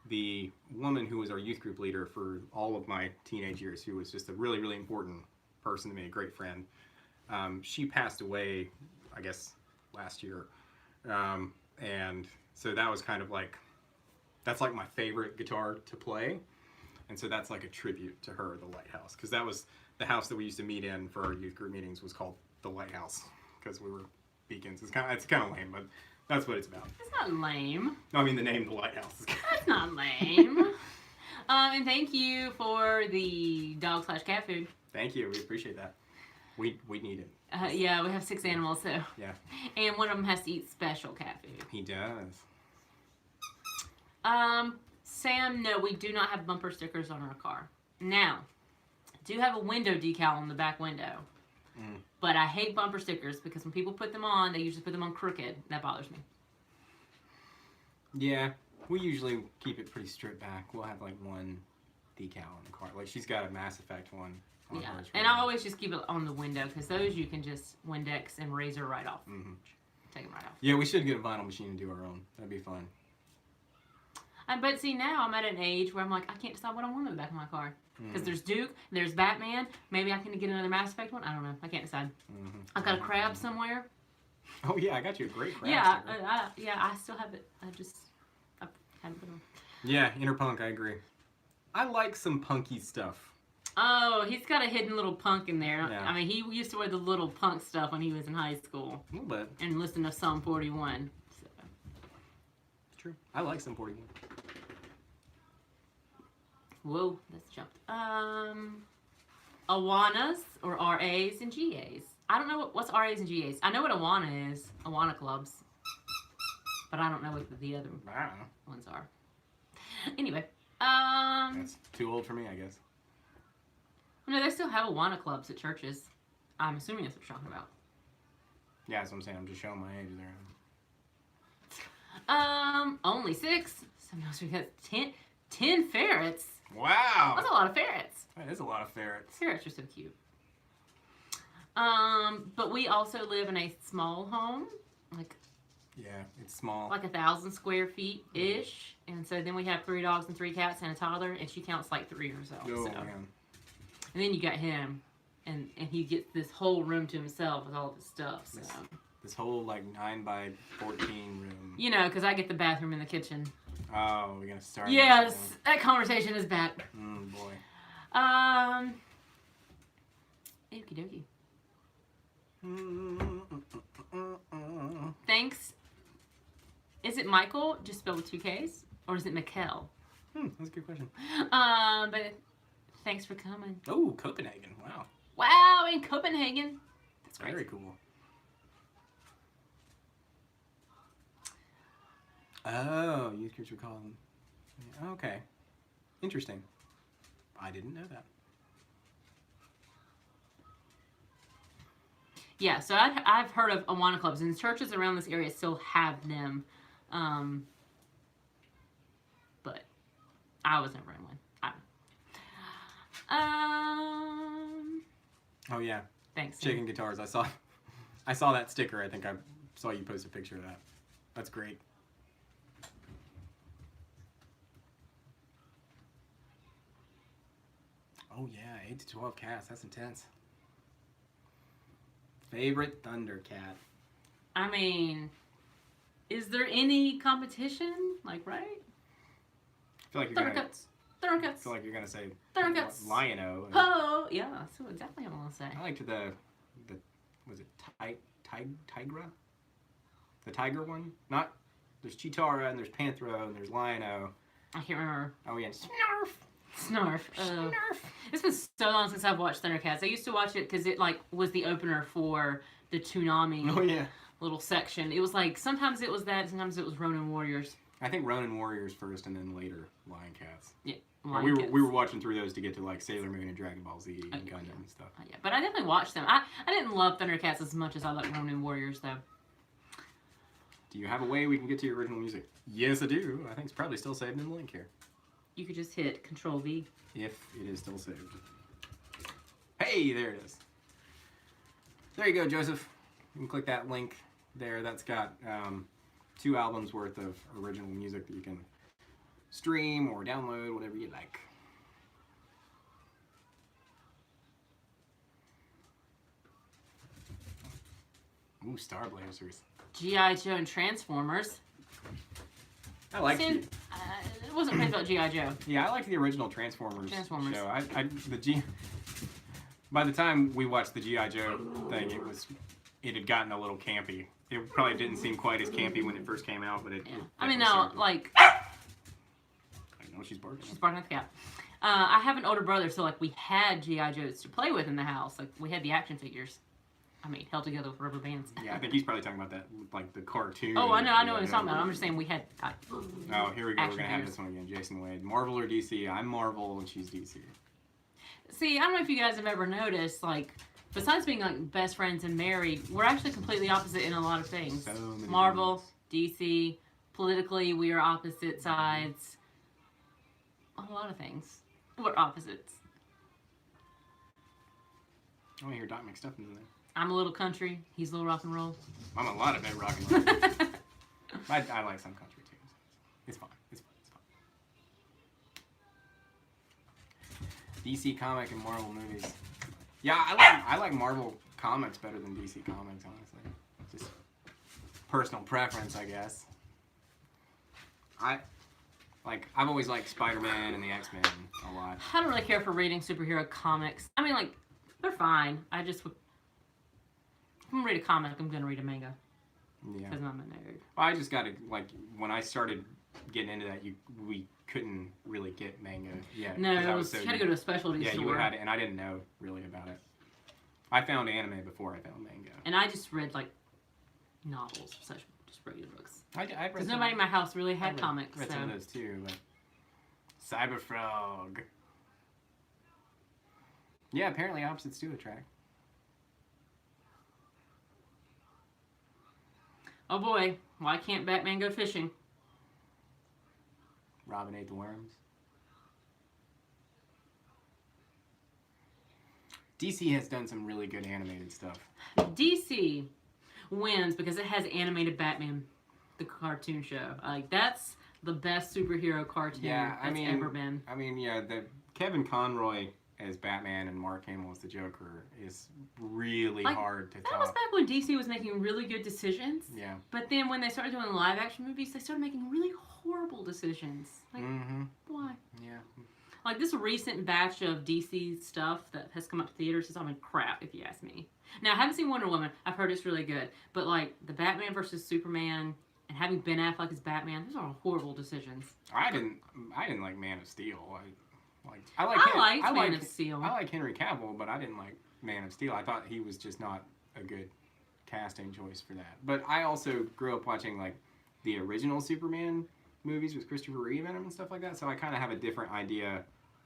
the woman who was our youth group leader for all of my teenage years, who was just a really, really important person to me, a great friend, she passed away, I guess, last year. And so that was kind of like, that's like my favorite guitar to play. And so that's like a tribute to her, the Lighthouse. Because that was the house that we used to meet in for our youth group meetings, was called the Lighthouse. Because we were beacons. It's kind of lame, but that's what it's about. It's not lame. No, I mean the name, the Lighthouse. That's not lame. And thank you for the dog/cat food. Thank you. We appreciate that. We need it. Yeah, we have 6 animals, so. Yeah. And one of them has to eat special cat food. He does. Sam, no, we do not have bumper stickers on our car. Now, do have a window decal on the back window. But I hate bumper stickers because when people put them on, they usually put them on crooked. That bothers me. Yeah, we usually keep it pretty stripped back. We'll have like one decal on the car. Like she's got a Mass Effect one on Yeah, hers. Right and now. I always just keep it on the window because those you can just Windex and razor right off. Take them right off. Yeah, we should get a vinyl machine and do our own. That'd be fun. But see, now I'm at an age where I'm like, I can't decide what I want in the back of my car. Because there's Duke, there's Batman. Maybe I can get another Mass Effect one. I don't know. I can't decide. I've got a crab somewhere. Oh yeah, I got you a great crab Yeah, sticker. I still have it. I haven't put it on. Yeah, inner punk. I agree. I like some punky stuff. Oh, he's got a hidden little punk in there. Yeah. I mean, he used to wear the little punk stuff when he was in high school. A little bit. And listen to Psalm 41. So. It's true. I like some 41. Whoa, that's jumped. Awanas or RAs and GAs. I don't know what's RAs and GAs. I know what Awana is. Awana clubs. But I don't know what the other ones are. Anyway. That's too old for me, I guess. No, they still have Awana clubs at churches. I'm assuming that's what you're talking about. Yeah, that's what I'm saying. I'm just showing my age there. Only 6. Sometimes we got 10 ferrets. Wow. That's a lot of ferrets. That is a lot of ferrets. Ferrets are so cute. But we also live in a small home, like Yeah, it's small. like 1,000 square feet ish, and so then we have 3 dogs and 3 cats and a toddler, and she counts like 3 herself. Oh, so. man. And then you got him, and he gets this whole room to himself with all of his stuff. So. This whole like 9 by 14 room. You know, because I get the bathroom in the kitchen. Oh, we're gonna start. Yes, that conversation is back. Boy. Okie dokie. Thanks. Is it Michael, just spelled with 2 Ks? Or is it Mikkel? That's a good question. But thanks for coming. Oh, Copenhagen. Wow. Wow, in Copenhagen. That's Very cool. Oh, youth groups were calling. Okay. Interesting. I didn't know that. Yeah, so I've heard of Awana clubs, and churches around this area still have them. But I was never in one. Oh yeah. Thanks. Shaking guitars. I saw that sticker. I think I saw you post a picture of that. That's great. Oh yeah, 8 to 12 casts. That's intense. Favorite Thundercat? I mean, is there any competition? Like, right? I feel like you're gonna. Thundercats. I feel like you're gonna say Thundercats. Lion-O. Oh, yeah, that's exactly what I want to say. I liked the was it Tigra? The tiger one? Not. There's Chitara and there's Panthro and there's Lion-O. I can't remember. Oh yeah, Snarf. Snarf. Snarf. It's been so long since I've watched Thundercats. I used to watch it because it like was the opener for the Toonami Oh yeah. little section. It was like sometimes it was that, sometimes it was Ronin Warriors. I think Ronin Warriors first, and then later Lion Cats. Yeah. We were watching through those to get to like Sailor Moon and Dragon Ball Z and Gundam and stuff. Yeah, but I definitely watched them. I didn't love Thundercats as much as I like Ronin Warriors though. Do you have a way we can get to your original music? Yes, I do. I think it's probably still saved in the link here. You could just hit Control V. If it is still saved. Hey, there it is. There you go, Joseph. You can click that link there. That's got 2 albums worth of original music that you can stream or download, whatever you like. Ooh, Star Blazers. G.I. Joe and Transformers. I like It wasn't crazy about G.I. Joe. Yeah, I liked the original Transformers show. By the time we watched the G.I. Joe thing, it had gotten a little campy. It probably didn't seem quite as campy when it first came out, but it. Yeah. It I mean, definitely no, started. like I know she's barking. she's barking at the cat. I have an older brother, so like we had G.I. Joes to play with in the house. Like we had the action figures. I mean, held together with rubber bands. Yeah, I think he's probably talking about that, like the cartoon. Oh, I know what he's talking about. I'm just saying we had. Oh, here we go. We're gonna have figures. this one again. Jason Wade, Marvel or DC? I'm Marvel, and she's DC. See, I don't know if you guys have ever noticed, like, besides being like best friends and married, we're actually completely opposite in a lot of things. So many Marvel, DC, politically, we are opposite sides. A lot of things. We're opposites. I want to hear Doc McStuffins in there. I'm a little country. He's a little rock and roll. I'm a lot of it rock and roll. I like some country too. It's fine. It's fine. It's fine. DC comic and Marvel movies. Yeah, I like Marvel comics better than DC comics, honestly. Just personal preference, I guess. I've always liked Spider-Man and the X-Men a lot. I don't really care for reading superhero comics. I mean, like, they're fine. I just would. If I'm gonna read a comic, I'm gonna read a manga. Yeah. Because I'm a nerd. Well, I just gotta, like, when I started getting into that, we couldn't really get manga yet. No, 'cause I you was so had to go to a specialty Yeah, store. you would have had it, and I didn't know really about it. I found anime before I found manga. And I just read, like, novels, such just regular books. I've read Because some- nobody in my house really I had comics. read So. some of those too, but Cyberfrog. Yeah, apparently opposites do attract. Oh boy, why can't Batman go fishing? Robin ate the worms. DC has done some really good animated stuff. DC wins because it has animated Batman, the cartoon show. Like, that's the best superhero cartoon that's ever been. I mean, yeah, the Kevin Conroy as Batman and Mark Hamill as the Joker is really hard to top. That was back when DC was making really good decisions. Yeah. But then when they started doing live action movies, they started making really horrible decisions. Like, why? Yeah. Like, this recent batch of DC stuff that has come up to theaters is, I mean, crap, if you ask me. Now, I haven't seen Wonder Woman. I've heard it's really good. But, like, the Batman versus Superman and having Ben Affleck as Batman, those are horrible decisions. I didn't like Man of Steel. I liked Man of Steel. I like Henry Cavill, but I didn't like Man of Steel. I thought he was just not a good casting choice for that. But I also grew up watching, like, the original Superman movies with Christopher Reeve in them and stuff like that. So I kind of have a different idea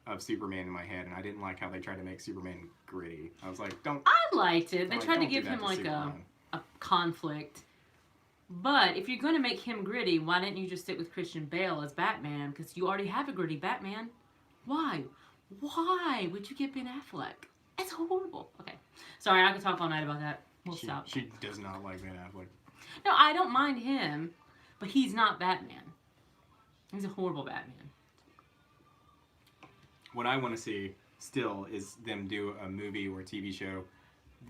of Superman in my head, and I didn't like how they tried to make Superman gritty. I was like, I liked it. They tried to give him, like, a conflict. But if you're going to make him gritty, why didn't you just stick with Christian Bale as Batman? Because you already have a gritty Batman. Why? Why would you get Ben Affleck? It's horrible. Okay. Sorry, I could talk all night about that. We'll stop. She does not like Ben Affleck. No, I don't mind him, but he's not Batman. He's a horrible Batman. What I want to see still is them do a movie or TV show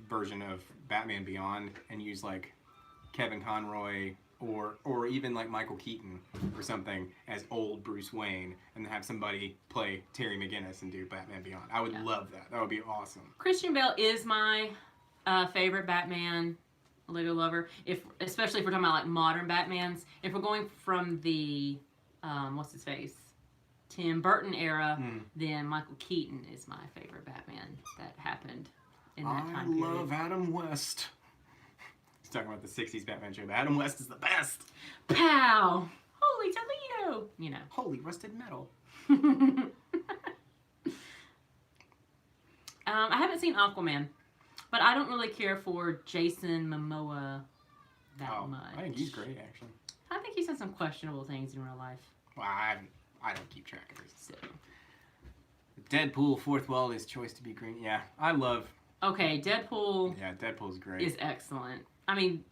version of Batman Beyond and use, like, Kevin Conroy or even like Michael Keaton or something as old Bruce Wayne, and have somebody play Terry McGinnis and do Batman Beyond. I would love that. That would be awesome. Christian Bale is my favorite Batman, Lego lover. Especially if we're talking about, like, modern Batmans. If we're going from the what's his face, Tim Burton era, then Michael Keaton is my favorite Batman that happened in that time period. I love Adam West. He's talking about the 60s Batman show. Adam West is the best. Pow! Holy Toledo! You know. Holy rusted metal. I haven't seen Aquaman, but I don't really care for Jason Momoa that much. I think he's great, actually. I think he's done some questionable things in real life. Well, I don't keep track of it. So. Deadpool, fourth wall, his choice to be green. Yeah, I love... Okay, Deadpool... Yeah, Deadpool's great. ...is excellent. I mean,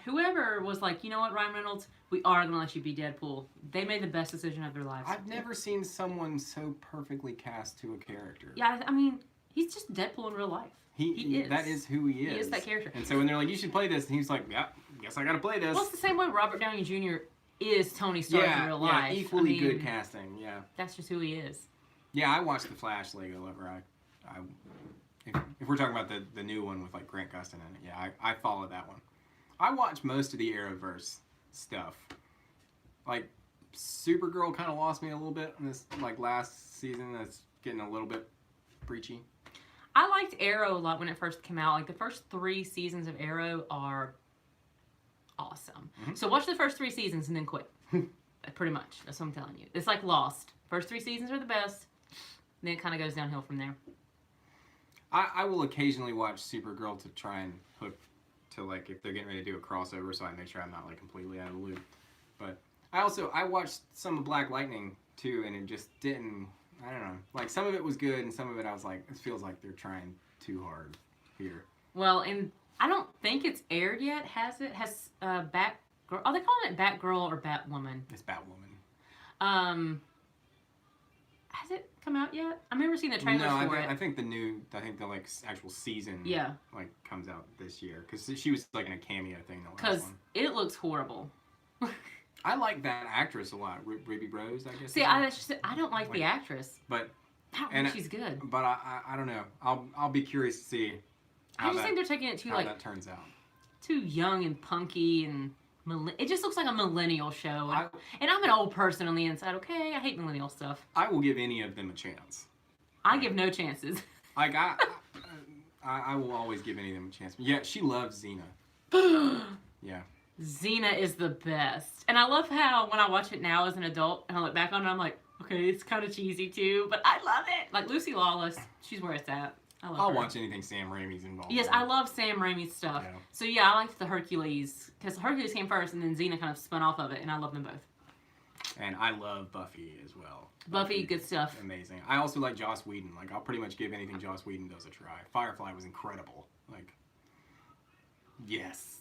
whoever was like, you know what, Ryan Reynolds, we are going to let you be Deadpool. They made the best decision of their lives. I've never seen someone so perfully cast to a character. Yeah, I mean, he's just Deadpool in real life. He is. That is who he is. He is that character. And so when they're like, you should play this, and he's like, yeah, guess I got to play this. Well, it's the same way Robert Downey Jr. is Tony Stark in real life. Yeah, equally good casting, yeah. That's just who he is. Yeah, I watched The Flash, Lego Lover. If we're talking about the new one with, like, Grant Gustin in it, yeah, I follow that one. I watch most of the Arrowverse stuff. Like, Supergirl kind of lost me a little bit in this, like, last season. That's getting a little bit preachy. I liked Arrow a lot when it first came out. Like, the first 3 seasons of Arrow are awesome. So watch the first 3 seasons and then quit. Pretty much. That's what I'm telling you. It's like Lost. First 3 seasons are the best. Then it kind of goes downhill from there. I will occasionally watch Supergirl to try and hook to, like, if they're getting ready to do a crossover, so I make sure I'm not, like, completely out of the loop. But I watched some of Black Lightning too, and it just didn't, I don't know, like, some of it was good and some of it I was like, it feels like they're trying too hard here. Well, and I don't think it's aired yet, has it? Has Batgirl, are they calling it Batgirl or Batwoman? It's Batwoman. Has it come out yet? I remember seeing the trailers for it. I think the like actual season like comes out this year, because she was like in a cameo thing the last one. Because it looks horrible. I like that actress a lot, Ruby Rose, I guess. See, I don't like the actress, but I don't think she's good. But I don't know. I'll be curious to see I just think they're taking it too how that turns out. Too young and punky and. It just looks like a millennial show. And I'm an old person on the inside, okay? I hate millennial stuff. I will give any of them a chance. I give no chances. Like, I will always give any of them a chance. Yeah, she loves Xena. Yeah. Xena is the best. And I love how when I watch it now as an adult and I look back on it, I'm like, okay, it's kind of cheesy too, but I love it. Like Lucy Lawless, she's where it's at. I'll watch anything Sam Raimi's involved in. Yes, I love Sam Raimi's stuff. Yeah. So yeah, I liked the Hercules, because Hercules came first and then Xena kind of spun off of it, and I love them both. And I love Buffy as well. Buffy, good stuff. Amazing. I also like Joss Whedon. Like, I'll pretty much give anything Joss Whedon does a try. Firefly was incredible. Like, yes.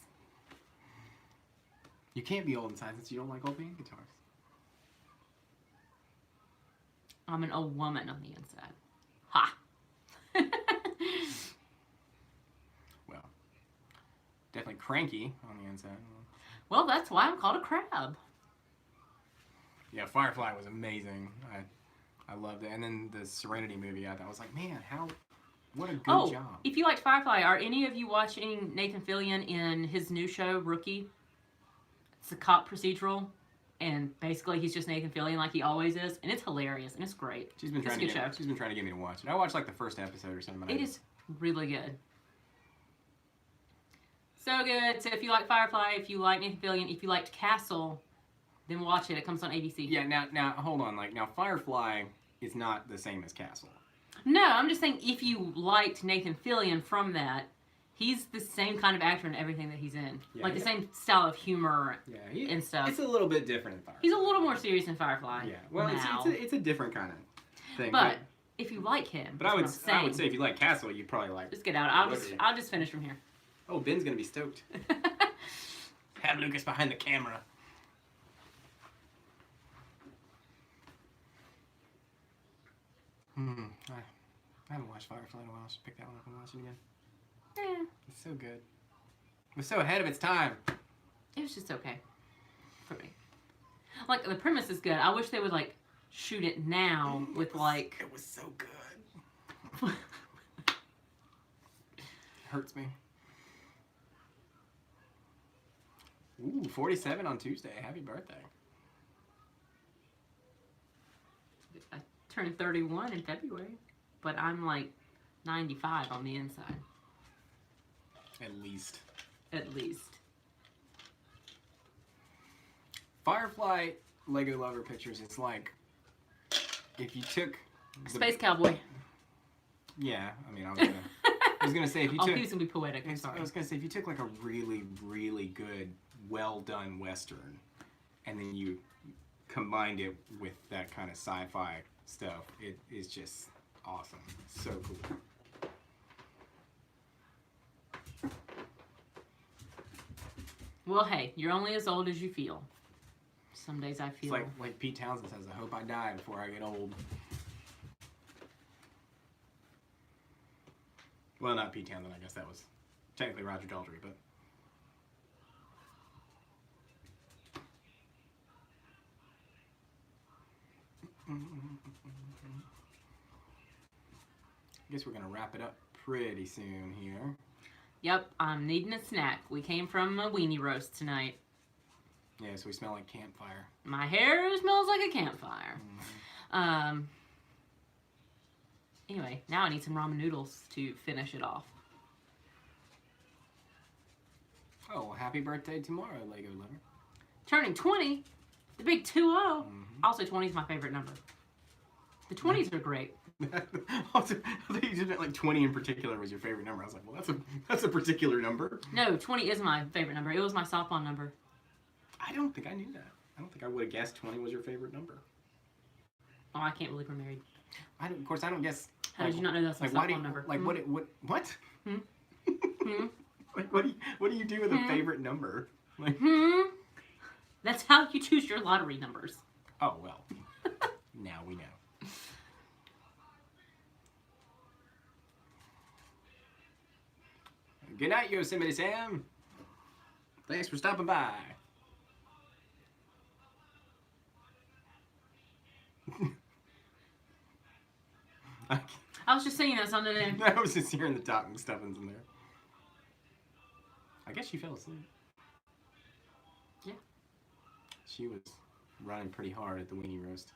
You can't be old inside since you don't like old band guitars. I'm an old woman on the inside. Ha! Well, definitely cranky on the inside. Well, that's why I'm called a crab. Yeah, Firefly was amazing. I loved it. And then the Serenity movie, I was like, man, what a good job. If you liked Firefly, are any of you watching Nathan Fillion in his new show, Rookie? It's a cop procedural, and basically he's just Nathan Fillion like he always is, and it's hilarious, and it's great. She's been trying to get me to watch it. I watched like the first episode or something. It is really good. So good. So if you like Firefly, if you like Nathan Fillion, if you liked Castle, then watch it. It comes on ABC. Yeah, now hold on. Like, now Firefly is not the same as Castle. No, I'm just saying if you liked Nathan Fillion from that, he's the same kind of actor in everything that he's in. Yeah, like the same style of humor and stuff. It's a little bit different in Firefly. He's a little more serious in Firefly. Yeah, well, it's a different kind of thing. But if you like him, but I would say if you like Castle, you probably like. Just get out. I'll just finish from here. Oh, Ben's gonna be stoked. Have Lucas behind the camera. I haven't watched Firefly in a while. I should pick that one up and watch it again. Yeah. It's so good. It was so ahead of its time. It was just okay for me. Like, the premise is good. I wish they would, like, shoot it now with, like... It was so good. It hurts me. Ooh, 47 on Tuesday. Happy birthday. I turned 31 in February, but I'm, like, 95 on the inside. At least. At least. Firefly Lego Lover Pictures, it's like if you took Space Cowboy. Yeah, I mean, I was gonna say if you took. He was gonna be poetic. I'm sorry. I was gonna say if you took like a really, really good, well done Western, and then you combined it with that kind of sci-fi stuff, it is just awesome. So cool. Well, hey, you're only as old as you feel. Some days I feel... It's like Pete Townsend says, I hope I die before I get old. Well, not Pete Townsend, I guess that was technically Roger Daltrey, but... I guess we're going to wrap it up pretty soon here. Yep, I'm needing a snack. We came from a weenie roast tonight. Yeah, so we smell like campfire. My hair smells like a campfire. Mm-hmm. Anyway, now I need some ramen noodles to finish it off. Oh, well, happy birthday tomorrow, Lego Lover. Turning 20, the big 2-0. Mm-hmm. Also, 20 is my favorite number. The 20s are great. Also, I think you just meant like 20 in particular was your favorite number. I was like, well, that's a particular number. No, 20 is my favorite number. It was my softball number. I don't think I knew that. I don't think I would have guessed 20 was your favorite number. Oh, I can't believe we're married. Of course, I don't guess. How did you not know that's my softball number? Like, what? Hmm? Like, what do you do with a favorite number? Like, That's how you choose your lottery numbers. Oh, well. Now we know. Good night, Yosemite Sam. Thanks for stopping by. I was just saying that something there. I was just hearing the talking stuffings in there. I guess she fell asleep. Yeah. She was running pretty hard at the weenie roast.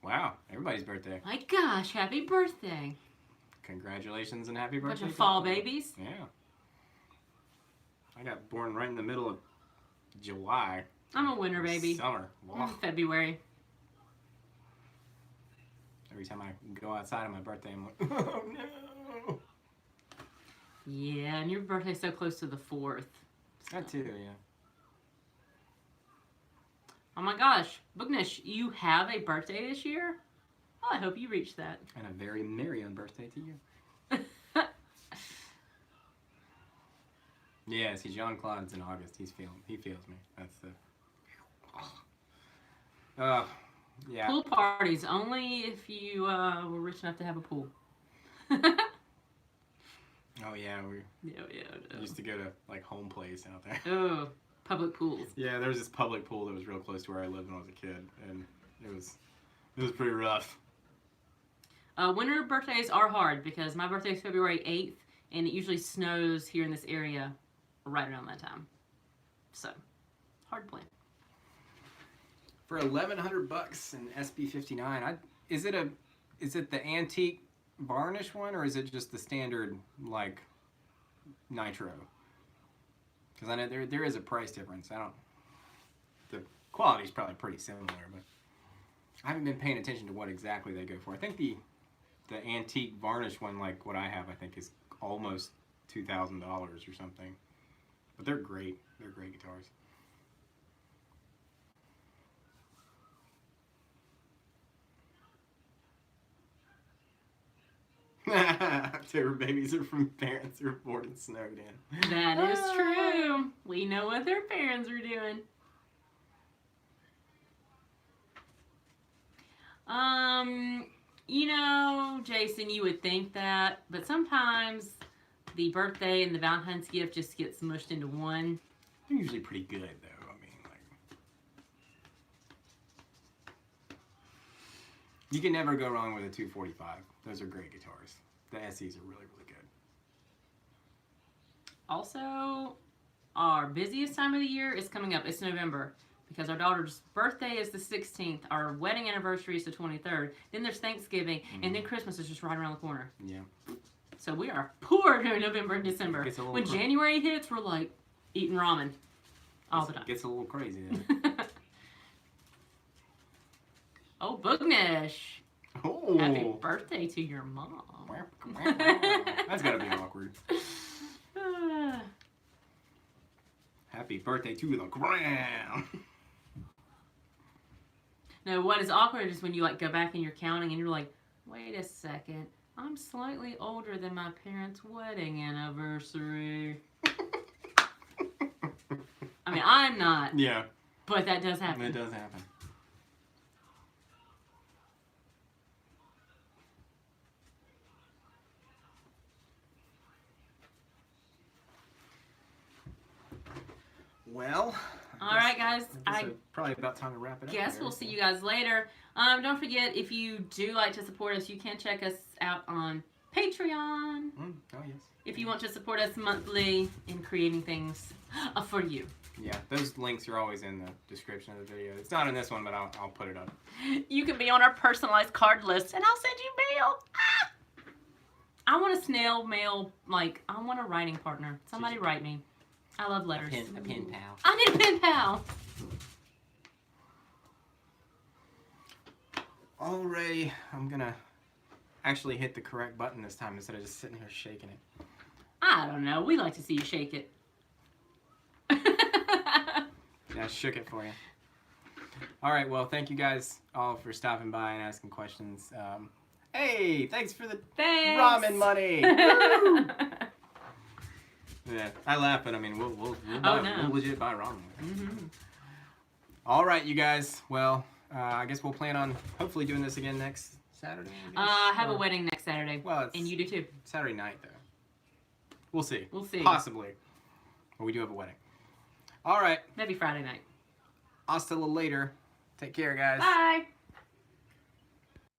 Wow, everybody's birthday. My gosh, happy birthday. Congratulations and happy birthday. Bunch of fall babies. Yeah. I got born right in the middle of July. I'm a winter baby. Summer. I'm February. Every time I go outside on my birthday, I'm like, oh no. Yeah, and your birthday's so close to the 4th. That too, yeah. Oh my gosh, Boognish, you have a birthday this year? Oh, I hope you reach that. And a very merry on birthday to you. Yeah, see, Jean-Claude's in August. He feels me. That's the... yeah. Pool parties, only if you were rich enough to have a pool. Oh, yeah, we Yeah. used to go to, like, home place out there. Oh, public pools. Yeah, there was this public pool that was real close to where I lived when I was a kid, and it was pretty rough. Winter birthdays are hard because my birthday is February 8th, and it usually snows here in this area right around that time. So, hard to plan. For $1,100 in SB59, is it the antique varnish one, or is it just the standard, like, nitro? Because I know there is a price difference. The quality's probably pretty similar, but I haven't been paying attention to what exactly they go for. I think the antique varnish one, like what I have, I think is almost $2,000 or something. But they're great. They're great guitars. October babies are from parents who are born and snowed in. That is true. We know what their parents are doing. You know, Jason, you would think that, but sometimes the birthday and the Valentine's gift just gets mushed into one. They're usually pretty good, though. I mean, like, you can never go wrong with a 245. Those are great guitars. The SEs are really, really good. Also, our busiest time of the year is coming up. It's November. Because our daughter's birthday is the 16th, our wedding anniversary is the 23rd, then there's Thanksgiving, and then Christmas is just right around the corner. Yeah. So we are poor during November and December. When crazy. January hits, we're like eating ramen all the time. Gets a little crazy then. Oh, Boognish. Oh. Happy birthday to your mom. That's gotta be awkward. Happy birthday to the ground. No, what is awkward is when you like go back and you're counting and you're like, wait a second, I'm slightly older than my parents' wedding anniversary. I mean, I'm not. Yeah. But that does happen. It does happen. Well, all right, guys. Probably about time to wrap it up. Guess we'll see you guys later. Don't forget, if you do like to support us, you can check us out on Patreon. Oh, yes. If you want to support us monthly in creating things for you. Yeah, those links are always in the description of the video. It's not in this one, but I'll put it up. You can be on our personalized card list, and I'll send you mail. Ah! I want a snail mail, like, I want a writing partner. Somebody write me. I love letters. A pen pal. I need a pen pal. Alrighty, I'm gonna actually hit the correct button this time instead of just sitting here shaking it. I don't know. We like to see you shake it. Yeah, I shook it for you. Alright, well, thank you guys all for stopping by and asking questions. Hey, thanks for the ramen money! Yeah, I laugh, but I mean, we'll legit buy ramen. Mm-hmm. All right, you guys. Well, I guess we'll plan on hopefully doing this again next Saturday. I have a wedding next Saturday. Well, and you do too. Saturday night, though. We'll see. We'll see. Possibly. But we do have a wedding. All right. Maybe Friday night. Hasta later. Take care, guys. Bye.